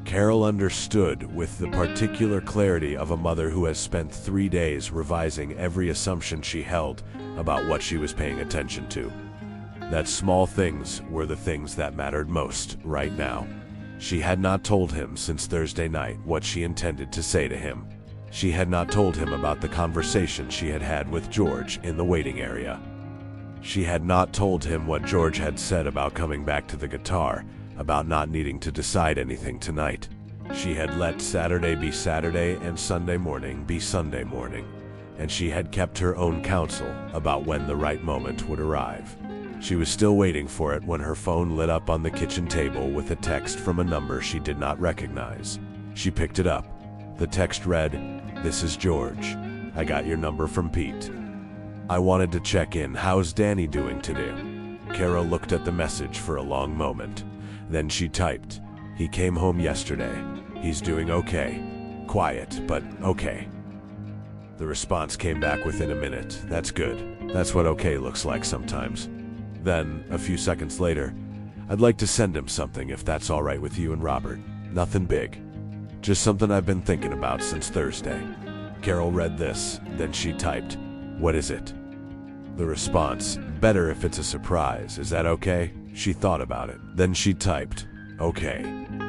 Speaker 1: Carol understood with the particular clarity of a mother who has spent 3 days revising every assumption she held about what she was paying attention to, that small things were the things that mattered most right now. She had not told him since Thursday night what she intended to say to him. She had not told him about the conversation she had had with George in the waiting area. She had not told him what George had said about coming back to the guitar, about not needing to decide anything tonight. She had let Saturday be Saturday and Sunday morning be Sunday morning, and she had kept her own counsel about when the right moment would arrive. She was still waiting for it when her phone lit up on the kitchen table with a text from a number she did not recognize. She picked it up. The text read, "This is George. I got your number from Pete. I wanted to check in. How's Danny doing today?" Carol looked at the message for a long moment. Then she typed, "He came home yesterday. He's doing okay. Quiet, but okay." The response came back within a minute. "That's good. That's what okay looks like sometimes." Then, a few seconds later, "I'd like to send him something if that's all right with you and Robert. Nothing big. Just something I've been thinking about since Thursday." Carol read this, then she typed, "What is it?" The response, "Better if it's a surprise. Is that okay?" She thought about it. Then she typed, "Okay."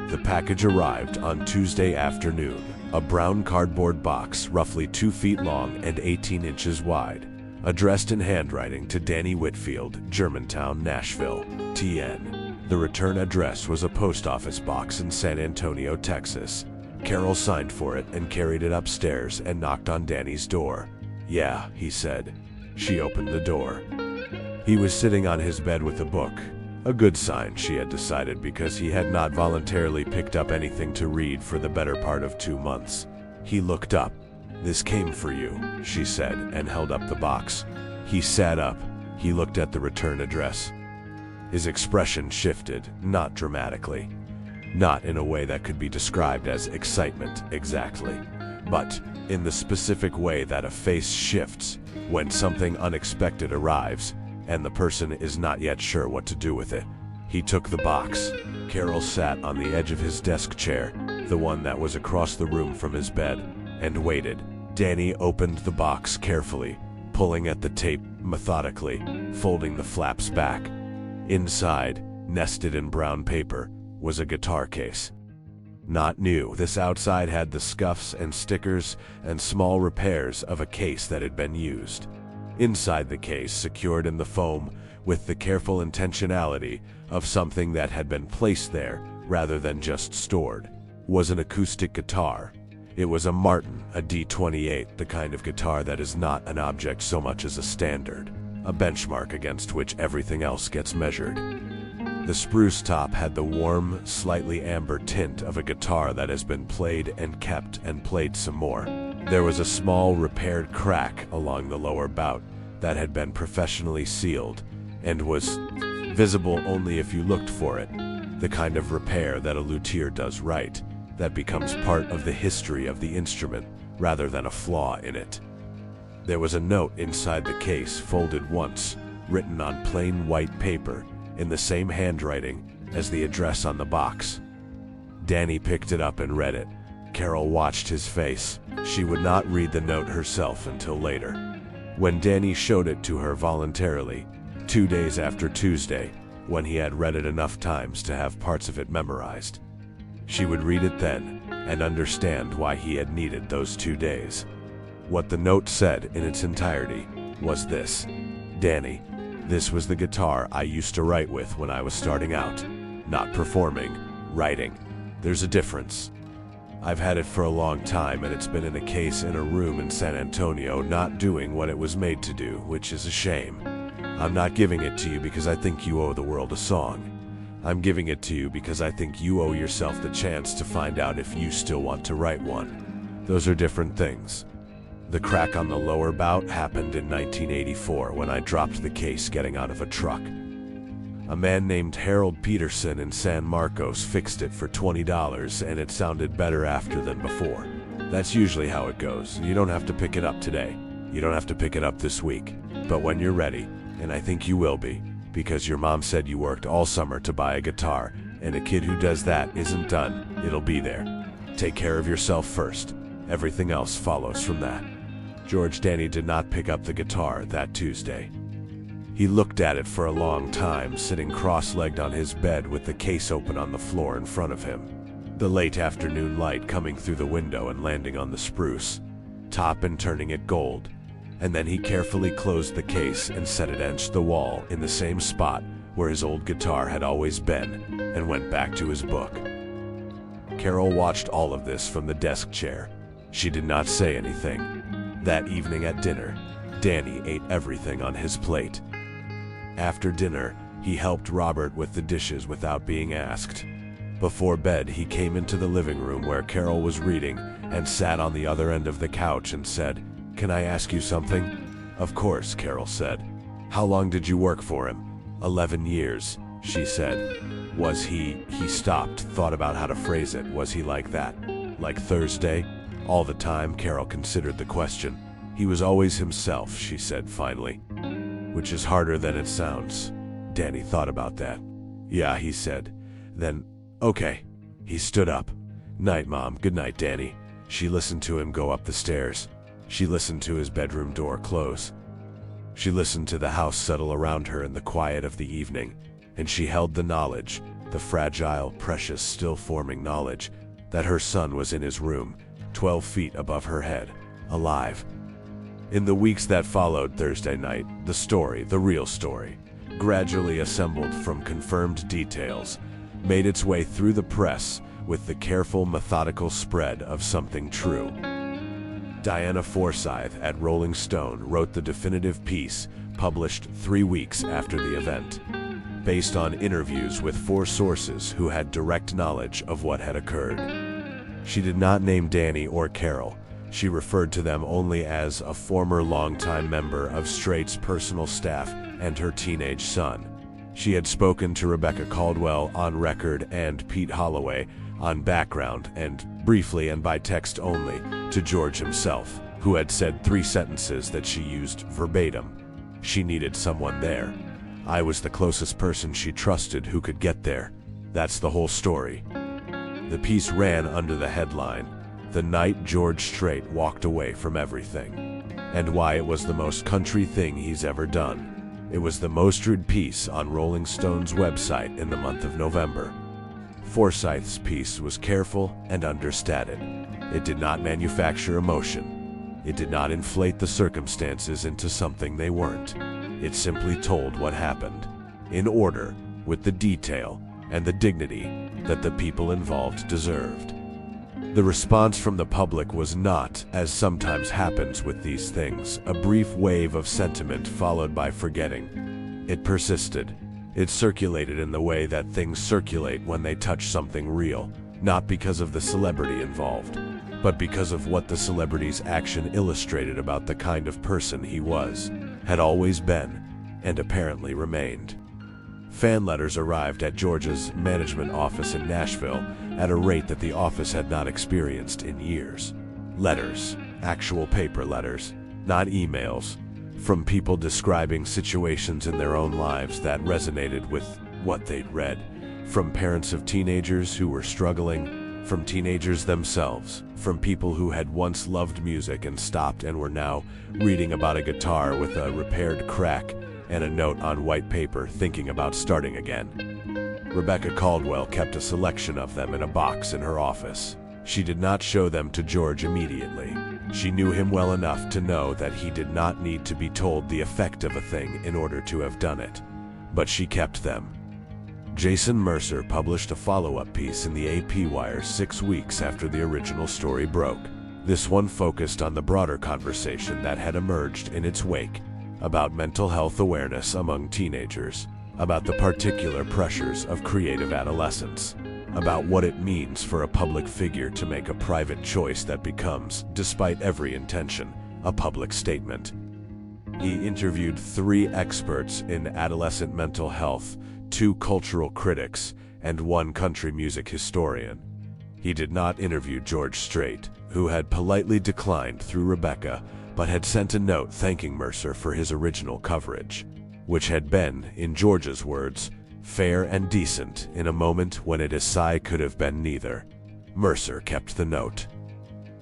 Speaker 1: The package arrived on Tuesday afternoon, a brown cardboard box roughly 2 feet long and 18 inches wide, addressed in handwriting to Danny Whitfield, Germantown, Nashville, TN. The return address was a post office box in San Antonio, Texas. Carol signed for it and carried it upstairs and knocked on Danny's door. "Yeah," he said. She opened the door. He was sitting on his bed with a book. A good sign, she had decided, because he had not voluntarily picked up anything to read for the better part of 2 months. He looked up. "This came for you," she said, and held up the box. He sat up. He looked at the return address. His expression shifted, not dramatically. Not in a way that could be described as excitement exactly, but in the specific way that a face shifts when something unexpected arrives and the person is not yet sure what to do with it. He took the box. Carol sat on the edge of his desk chair, the one that was across the room from his bed, and waited. Danny opened the box carefully, pulling at the tape methodically, folding the flaps back. Inside, nested in brown paper, was a guitar case. Not new, this outside had the scuffs and stickers and small repairs of a case that had been used. Inside the case, secured in the foam with the careful intentionality of something that had been placed there rather than just stored, was an acoustic guitar. It was a Martin, a D28, the kind of guitar that is not an object so much as a standard, a benchmark against which everything else gets measured. The spruce top had the warm, slightly amber tint of a guitar that has been played and kept and played some more. There was a small repaired crack along the lower bout that had been professionally sealed and was visible only if you looked for it, the kind of repair that a luthier does right, that becomes part of the history of the instrument rather than a flaw in it. There was a note inside the case, folded once, written on plain white paper, in the same handwriting as the address on the box. Danny picked it up and read it. Carol watched his face. She would not read the note herself until later. When Danny showed it to her voluntarily, 2 days after Tuesday, when he had read it enough times to have parts of it memorized, she would read it then and understand why he had needed those 2 days. What the note said in its entirety was this: Danny, this was the guitar I used to write with when I was starting out. Not performing, writing. There's a difference. I've had it for a long time, and it's been in a case in a room in San Antonio, not doing what it was made to do, which is a shame. I'm not giving it to you because I think you owe the world a song. I'm giving it to you because I think you owe yourself the chance to find out if you still want to write one. Those are different things. The crack on the lower bout happened in 1984 when I dropped the case getting out of a truck. A man named Harold Peterson in San Marcos fixed it for $20, and it sounded better after than before. That's usually how it goes. You don't have to pick it up today. You don't have to pick it up this week. But when you're ready, and I think you will be, because your mom said you worked all summer to buy a guitar, and a kid who does that isn't done. It'll be there. Take care of yourself first. Everything else follows from that. George Danny did not pick up the guitar that Tuesday. He looked at it for a long time, sitting cross-legged on his bed with the case open on the floor in front of him. The late afternoon light coming through the window and landing on the spruce top and turning it gold. And then he carefully closed the case and set it against the wall in the same spot where his old guitar had always been, and went back to his book. Carol watched all of this from the desk chair. She did not say anything. That evening at dinner, Danny ate everything on his plate. After dinner, he helped Robert with the dishes without being asked. Before bed, he came into the living room where Carol was reading and sat on the other end of the couch and said, "Can I ask you something?" "Of course," Carol said. "How long did you work for him?" 11 years, she said. Was he stopped, thought about how to phrase it. Was he like that? Like Thursday? All the time, Carol considered the question. He was always himself, she said finally. Which is harder than it sounds. Danny thought about that. Yeah, he said. Then, okay. He stood up. Night, Mom. Good night, Danny. She listened to him go up the stairs. She listened to his bedroom door close. She listened to the house settle around her in the quiet of the evening, and she held the knowledge, the fragile, precious, still-forming knowledge, that her son was in his room, 12 feet above her head, alive. In the weeks that followed Thursday night, the story, the real story, gradually assembled from confirmed details, made its way through the press with the careful, methodical spread of something true. Diana Forsyth at Rolling Stone wrote the definitive piece, published 3 weeks after the event, based on interviews with 4 sources who had direct knowledge of what had occurred. She did not name Danny or Carol. She referred to them only as a former longtime member of Strait's personal staff and her teenage son. She had spoken to Rebecca Caldwell on record and Pete Holloway on background, and briefly and by text only to George himself, who had said 3 sentences that she used verbatim. She needed someone there. I was the closest person she trusted who could get there. That's the whole story. The piece ran under the headline, "The Night George Strait Walked Away from Everything," and why it was the most country thing he's ever done. It was the most read piece on Rolling Stone's website in the month of November. Forsyth's piece was careful and understated. It did not manufacture emotion. It did not inflate the circumstances into something they weren't. It simply told what happened, in order, with the detail and the dignity that the people involved deserved. The response from the public was not, as sometimes happens with these things, a brief wave of sentiment followed by forgetting. It persisted. It circulated in the way that things circulate when they touch something real, not because of the celebrity involved, but because of what the celebrity's action illustrated about the kind of person he was, had always been, and apparently remained. Fan letters arrived at George's management office in Nashville at a rate that the office had not experienced in years. Letters, actual paper letters, not emails, from people describing situations in their own lives that resonated with what they'd read, From parents of teenagers who were struggling, from teenagers themselves, from people who had once loved music and stopped and were now reading about a guitar with a repaired crack and a note on white paper thinking about starting again. Rebecca Caldwell kept a selection of them in a box in her office. She did not show them to George immediately. She knew him well enough to know that he did not need to be told the effect of a thing in order to have done it. But she kept them. Jason Mercer published a follow-up piece in the AP Wire 6 weeks after the original story broke. This one focused on the broader conversation that had emerged in its wake about mental health awareness among teenagers, about the particular pressures of creative adolescence, about what it means for a public figure to make a private choice that becomes, despite every intention, a public statement. He interviewed 3 experts in adolescent mental health, 2 cultural critics, and 1 country music historian. He did not interview George Strait, who had politely declined through Rebecca, but had sent a note thanking Mercer for his original coverage, which had been, in George's words, fair and decent in a moment when it aside could have been neither. Mercer kept the note.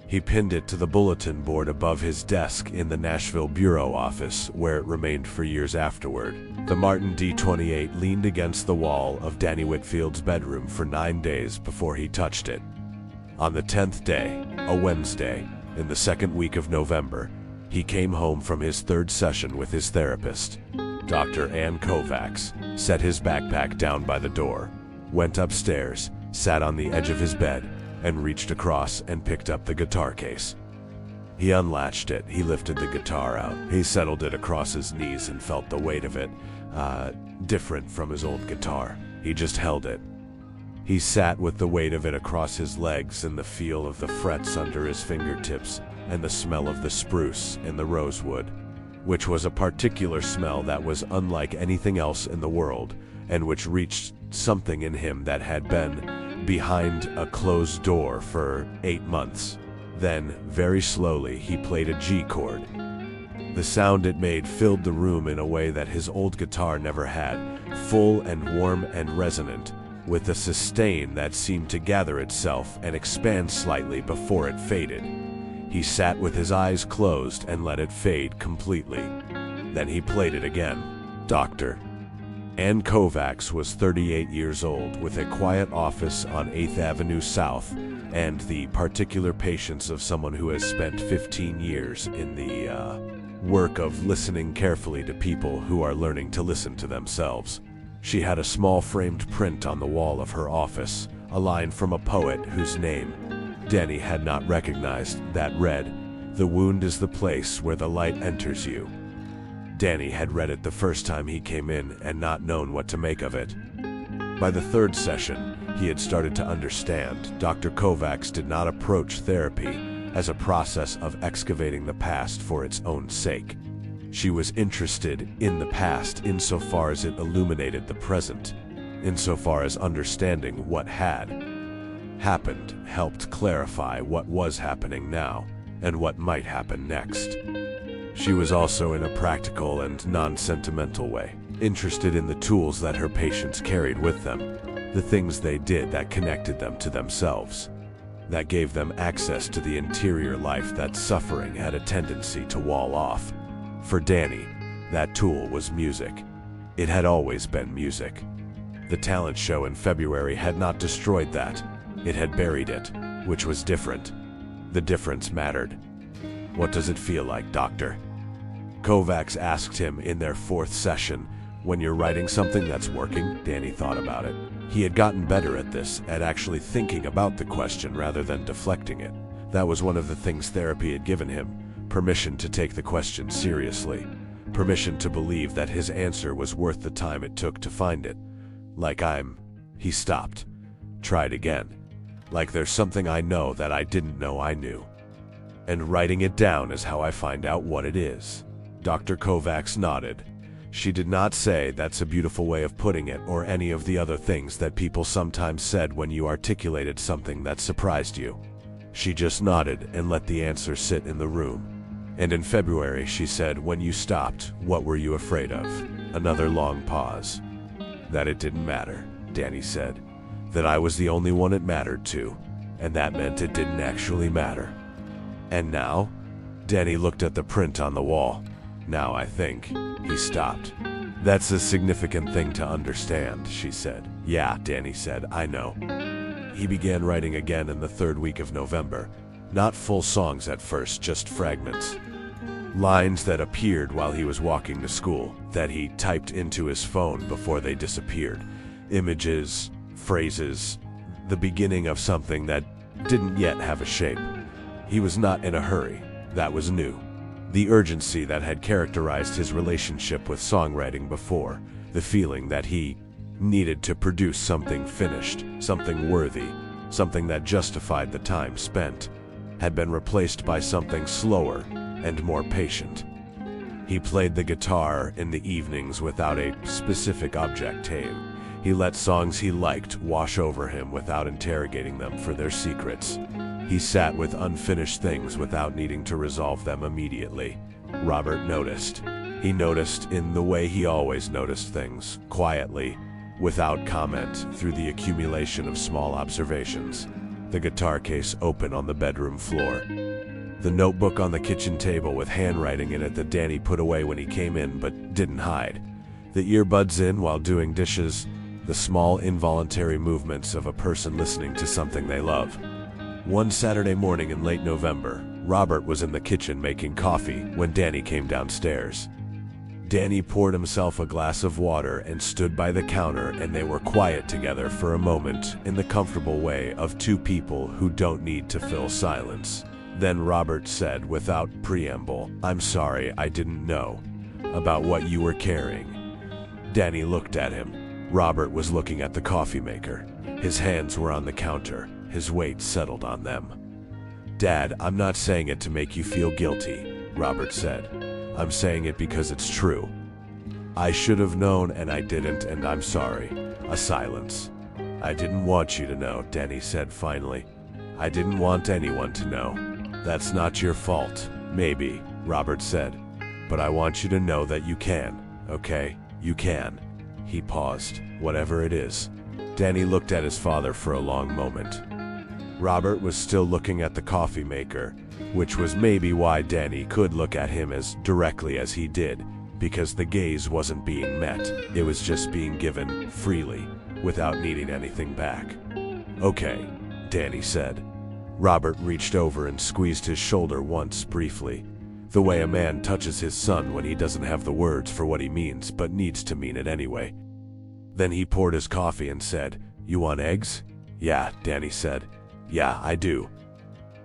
Speaker 1: He pinned it to the bulletin board above his desk in the Nashville bureau office, where it remained for years afterward. The Martin D28 leaned against the wall of Danny Whitfield's bedroom for 9 days before he touched it. On the 10th day, a Wednesday, in the second week of November, he came home from his 3rd session with his therapist, Dr. Ann Kovacs, set his backpack down by the door, went upstairs, sat on the edge of his bed, and reached across and picked up the guitar case. He unlatched it, he lifted the guitar out, he settled it across his knees and felt the weight of it, different from his old guitar. He just held it. He sat with the weight of it across his legs and the feel of the frets under his fingertips and the smell of the spruce and the rosewood, which was a particular smell that was unlike anything else in the world and which reached something in him that had been behind a closed door for 8 months. Then, very slowly, he played a G chord. The sound it made filled the room in a way that his old guitar never had, full and warm and resonant, with a sustain that seemed to gather itself and expand slightly before it faded. He sat with his eyes closed and let it fade completely. Then he played it again. Dr. Ann Kovacs was 38 years old, with a quiet office on 8th Avenue South, and the particular patience of someone who has spent 15 years in the work of listening carefully to people who are learning to listen to themselves. She had a small framed print on the wall of her office, a line from a poet whose name Danny had not recognized, that read, "The wound is the place where the light enters you." Danny had read it the first time he came in and not known what to make of it. By the 3rd session, he had started to understand. Dr. Kovacs did not approach therapy as a process of excavating the past for its own sake. She was interested in the past insofar as it illuminated the present, insofar as understanding what had happened helped clarify what was happening now and what might happen next. She was also, in a practical and non-sentimental way, interested in the tools that her patients carried with them, the things they did that connected them to themselves, that gave them access to the interior life that suffering had a tendency to wall off. For Danny, that tool was music. It had always been music. The talent show in February had not destroyed that. It had buried it, which was different. The difference mattered. "What does it feel like, doctor?" Kovacs asked him in their 4th session. "When you're writing something that's working?" Danny thought about it. He had gotten better at this, at actually thinking about the question rather than deflecting it. That was one of the things therapy had given him: permission to take the question seriously, permission to believe that his answer was worth the time it took to find it. He stopped, tried again. Like there's something I know that I didn't know I knew. And writing it down is how I find out what it is. Dr. Kovacs nodded. She did not say "that's a beautiful way of putting it" or any of the other things that people sometimes said when you articulated something that surprised you. She just nodded and let the answer sit in the room. And in February she said, "When you stopped, what were you afraid of?" Another long pause. That it didn't matter. Danny said. That I was the only one it mattered to, and that meant it didn't actually matter. And now? Danny looked at the print on the wall. Now I think. He stopped. That's a significant thing to understand, she said. Yeah, Danny said, I know. He began writing again in the third week of November. Not full songs at first, just fragments. Lines that appeared while he was walking to school, that he typed into his phone before they disappeared. Images, phrases, the beginning of something that didn't yet have a shape. He was not in a hurry. That was new. The urgency that had characterized his relationship with songwriting before, the feeling that he needed to produce something finished, something worthy, something that justified the time spent, had been replaced by something slower and more patient. He played the guitar in the evenings without a specific objective. He let songs he liked wash over him without interrogating them for their secrets. He sat with unfinished things without needing to resolve them immediately. Robert noticed. He noticed in the way he always noticed things, quietly, without comment, through the accumulation of small observations. The guitar case open on the bedroom floor. The notebook on the kitchen table with handwriting in it that Danny put away when he came in but didn't hide. The earbuds in while doing dishes, the small involuntary movements of a person listening to something they love. One Saturday morning in late November, Robert was in the kitchen making coffee when Danny came downstairs. Danny poured himself a glass of water and stood by the counter, and they were quiet together for a moment in the comfortable way of two people who don't need to fill silence. Then Robert said without preamble, "I'm sorry, I didn't know about what you were carrying." Danny looked at him. Robert was looking at the coffee maker. His hands were on the counter. His weight settled on them. "Dad, I'm not saying it to make you feel guilty," Robert said. "I'm saying it because it's true. I should have known and I didn't, and I'm sorry." A silence. "I didn't want you to know," Danny said finally. "I didn't want anyone to know." "That's not your fault." "Maybe," Robert said. "But I want you to know that you can, okay? You can." He paused. "Whatever it is." Danny looked at his father for a long moment. Robert was still looking at the coffee maker, which was maybe why Danny could look at him as directly as he did, because the gaze wasn't being met. It was just being given freely, without needing anything back. "Okay," Danny said. Robert reached over and squeezed his shoulder once briefly, the way a man touches his son when he doesn't have the words for what he means but needs to mean it anyway. Then he poured his coffee and said, "You want eggs?" "Yeah," Danny said. "Yeah, I do."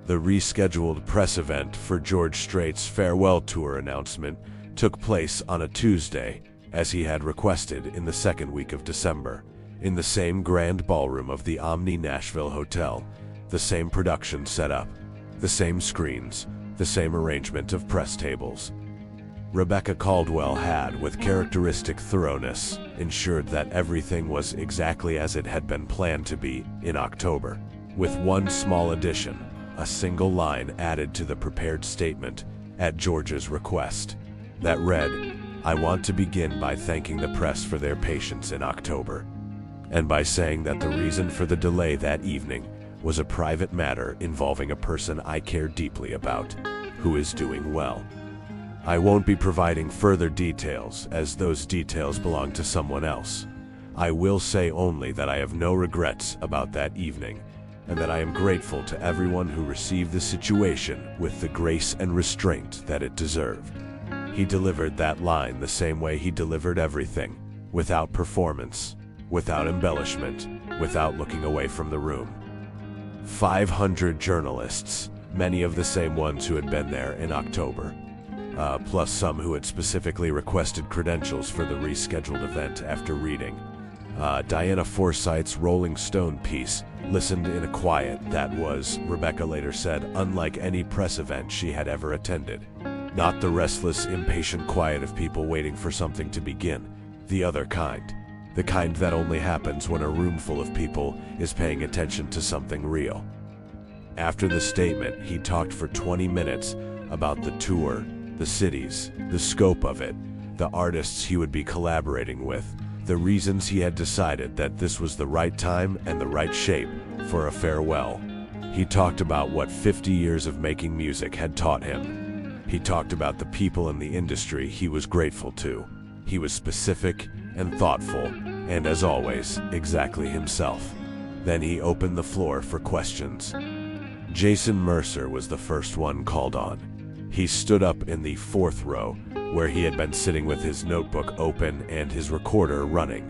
Speaker 1: The rescheduled press event for George Strait's farewell tour announcement took place on a Tuesday, as he had requested, in the second week of December, in the same grand ballroom of the Omni Nashville Hotel, the same production setup, the same screens, the same arrangement of press tables. Rebecca Caldwell had, with characteristic thoroughness, ensured that everything was exactly as it had been planned to be in October, with one small addition, a single line added to the prepared statement at George's request, that read, "I want to begin by thanking the press for their patience in October, and by saying that the reason for the delay that evening was a private matter involving a person I care deeply about, who is doing well. I won't be providing further details, as those details belong to someone else. I will say only that I have no regrets about that evening, and that I am grateful to everyone who received the situation with the grace and restraint that it deserved." He delivered that line the same way he delivered everything, without performance, without embellishment, without looking away from the room. 500 journalists, many of the same ones who had been there in October, plus some who had specifically requested credentials for the rescheduled event after reading Diana Forsythe's Rolling Stone piece, listened in a quiet that was, Rebecca later said, unlike any press event she had ever attended. Not the restless, impatient quiet of people waiting for something to begin, the other kind. The kind that only happens when a room full of people is paying attention to something real. After the statement, he talked for 20 minutes about the tour, the cities, the scope of it, the artists he would be collaborating with, the reasons he had decided that this was the right time and the right shape for a farewell. He talked about what 50 years of making music had taught him. He talked about the people in the industry he was grateful to. He was specific and thoughtful, and as always, exactly himself. Then he opened the floor for questions. Jason Mercer was the first one called on. He stood up in the fourth row, where he had been sitting with his notebook open and his recorder running,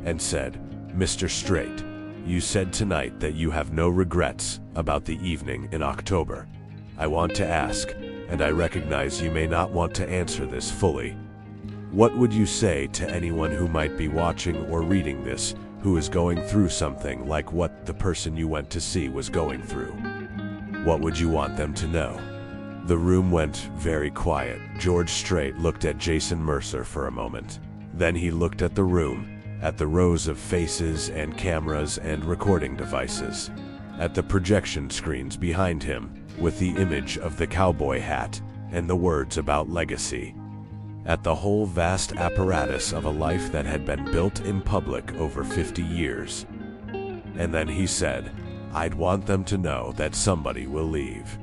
Speaker 1: and said, "Mr. Strait, you said tonight that you have no regrets about the evening in October. I want to ask, and I recognize you may not want to answer this fully. What would you say to anyone who might be watching or reading this who is going through something like what the person you went to see was going through? What would you want them to know?" The room went very quiet. George Strait looked at Jason Mercer for a moment. Then he looked at the room, at the rows of faces and cameras and recording devices, at the projection screens behind him with the image of the cowboy hat and the words about legacy, at the whole vast apparatus of a life that had been built in public over 50 years. And then he said, "I'd want them to know that somebody will leave.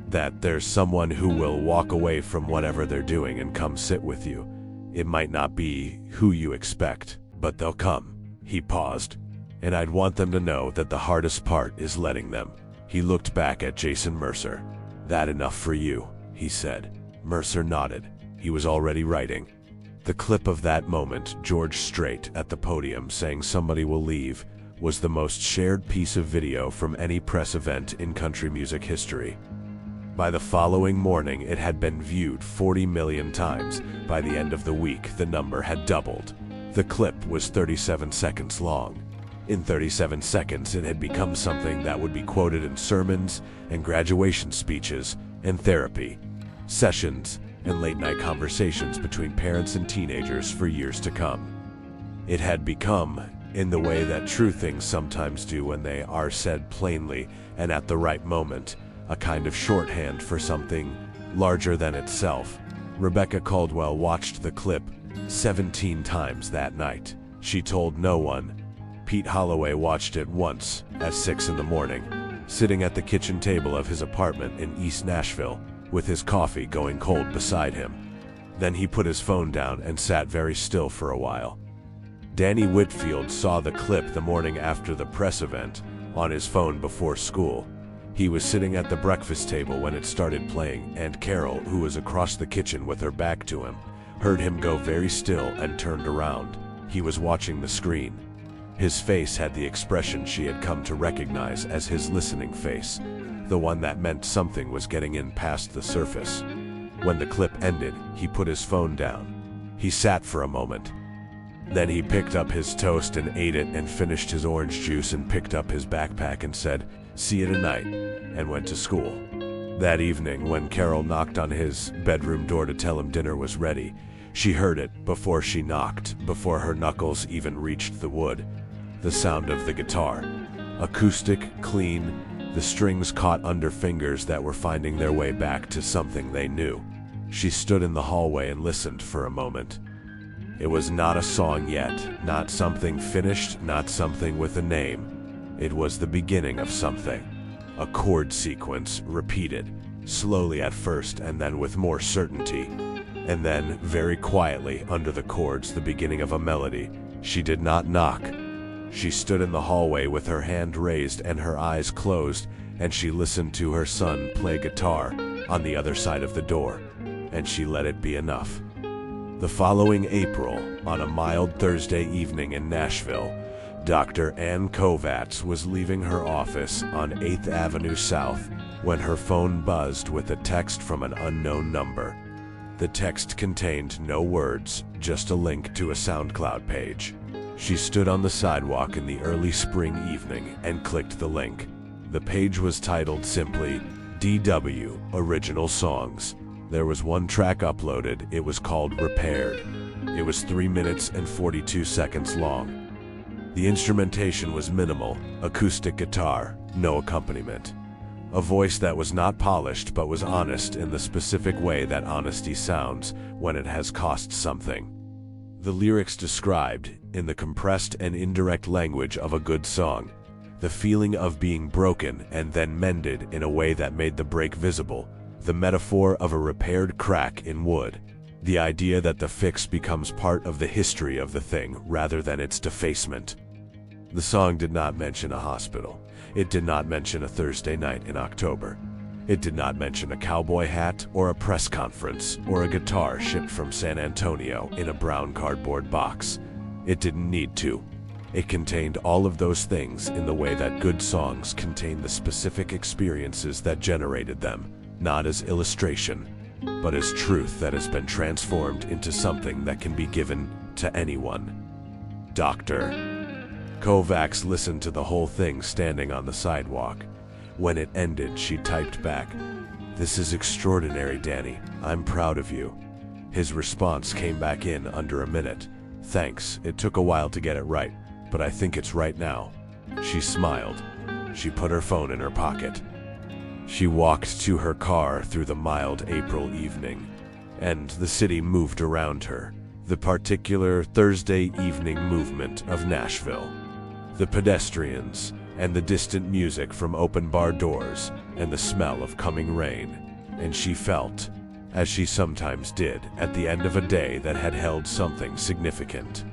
Speaker 1: That there's someone who will walk away from whatever they're doing and come sit with you. It might not be who you expect, but they'll come." He paused. "And I'd want them to know that the hardest part is letting them." He looked back at Jason Mercer. "That enough for you?" he said. Mercer nodded. He was already writing. The clip of that moment, George Strait at the podium saying somebody will leave, was the most shared piece of video from any press event in country music history. By the following morning, it had been viewed 40 million times. By the end of the week, the number had doubled. The clip was 37 seconds long. In 37 seconds, it had become something that would be quoted in sermons and graduation speeches and therapy sessions and late-night conversations between parents and teenagers for years to come. It had become, in the way that true things sometimes do when they are said plainly and at the right moment, a kind of shorthand for something larger than itself. Rebecca Caldwell watched the clip 17 times that night. She told no one. Pete Holloway watched it once at 6 in the morning, sitting at the kitchen table of his apartment in East Nashville, with his coffee going cold beside him. Then he put his phone down and sat very still for a while. Danny Whitfield saw the clip the morning after the press event on his phone before school. He was sitting at the breakfast table when it started playing, and Carol, who was across the kitchen with her back to him, heard him go very still and turned around. He was watching the screen. His face had the expression she had come to recognize as his listening face, the one that meant something was getting in past the surface. When the clip ended, he put his phone down. He sat for a moment. Then he picked up his toast and ate it and finished his orange juice and picked up his backpack and said, "See you tonight," and went to school. That evening, when Carol knocked on his bedroom door to tell him dinner was ready, she heard it before she knocked, before her knuckles even reached the wood. The sound of the guitar. Acoustic, clean, the strings caught under fingers that were finding their way back to something they knew. She stood in the hallway and listened for a moment. It was not a song yet, not something finished, not something with a name. It was the beginning of something. A chord sequence, repeated, slowly at first and then with more certainty. And then, very quietly, under the chords, the beginning of a melody. She did not knock. She stood in the hallway with her hand raised and her eyes closed, and she listened to her son play guitar on the other side of the door, and she let it be enough. The following April, on a mild Thursday evening in Nashville, Dr. Ann Kovacs was leaving her office on 8th Avenue South when her phone buzzed with a text from an unknown number. The text contained no words, just a link to a SoundCloud page. She stood on the sidewalk in the early spring evening and clicked the link. The page was titled simply, DW Original Songs. There was one track uploaded. It was called Repaired. It was 3 minutes and 42 seconds long. The instrumentation was minimal, acoustic guitar, no accompaniment. A voice that was not polished but was honest in the specific way that honesty sounds when it has cost something. The lyrics described, in the compressed and indirect language of a good song, the feeling of being broken and then mended in a way that made the break visible, the metaphor of a repaired crack in wood, the idea that the fix becomes part of the history of the thing rather than its defacement. The song did not mention a hospital. It did not mention a Thursday night in October. It did not mention a cowboy hat or a press conference or a guitar shipped from San Antonio in a brown cardboard box. It didn't need to. It contained all of those things in the way that good songs contain the specific experiences that generated them, not as illustration, but as truth that has been transformed into something that can be given to anyone. Dr. Kovacs listened to the whole thing standing on the sidewalk. When it ended, she typed back, "This is extraordinary, Danny. I'm proud of you." His response came back in under a minute. "Thanks, it took a while to get it right, but I think it's right now." She smiled. She put her phone in her pocket. She walked to her car through the mild April evening, and the city moved around her, the particular Thursday evening movement of Nashville. The pedestrians, and the distant music from open bar doors, and the smell of coming rain, and she felt, as she sometimes did at the end of a day that had held something significant,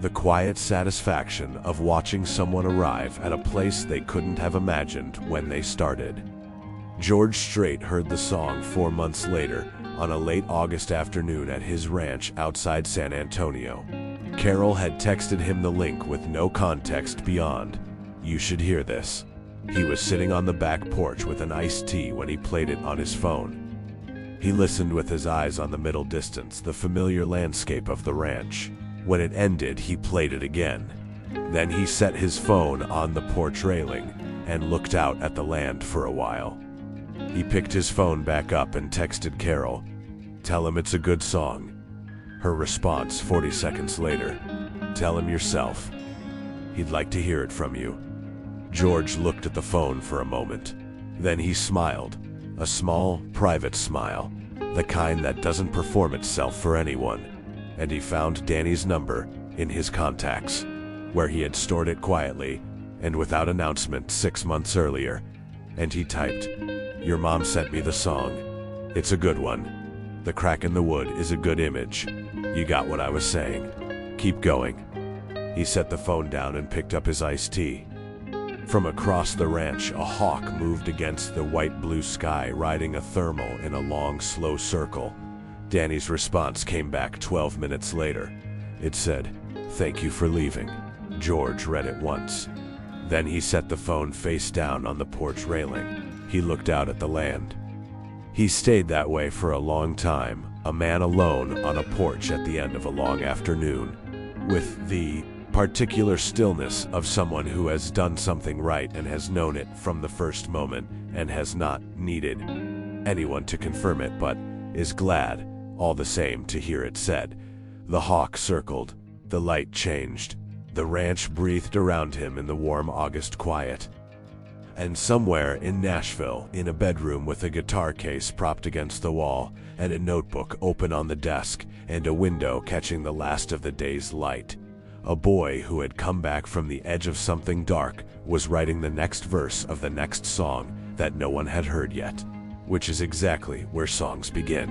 Speaker 1: the quiet satisfaction of watching someone arrive at a place they couldn't have imagined when they started. George Strait heard the song 4 months later, on a late August afternoon at his ranch outside San Antonio. Carol had texted him the link with no context beyond, "You should hear this." He was sitting on the back porch with an iced tea when he played it on his phone. He listened with his eyes on the middle distance, the familiar landscape of the ranch. When it ended, he played it again. Then he set his phone on the porch railing and looked out at the land for a while. He picked his phone back up and texted Carol, "Tell him it's a good song." Her response 40 seconds later, "Tell him yourself. He'd like to hear it from you." George looked at the phone for a moment. Then he smiled, a small, private smile, the kind that doesn't perform itself for anyone, and he found Danny's number in his contacts, where he had stored it quietly and without announcement 6 months earlier, and he typed, "Your mom sent me the song. It's a good one. The crack in the wood is a good image. You got what I was saying. Keep going." He set the phone down and picked up his iced tea. From across the ranch, a hawk moved against the white-blue sky, riding a thermal in a long, slow circle. Danny's response came back 12 minutes later. It said, "Thank you for leaving." George read it once. Then he set the phone face down on the porch railing. He looked out at the land. He stayed that way for a long time, a man alone on a porch at the end of a long afternoon, with the particular stillness of someone who has done something right and has known it from the first moment and has not needed anyone to confirm it, but is glad, all the same, to hear it said. The hawk circled. The light changed. The ranch breathed around him in the warm August quiet. And somewhere in Nashville, in a bedroom with a guitar case propped against the wall, and a notebook open on the desk, and a window catching the last of the day's light, a boy who had come back from the edge of something dark was writing the next verse of the next song that no one had heard yet, which is exactly where songs begin.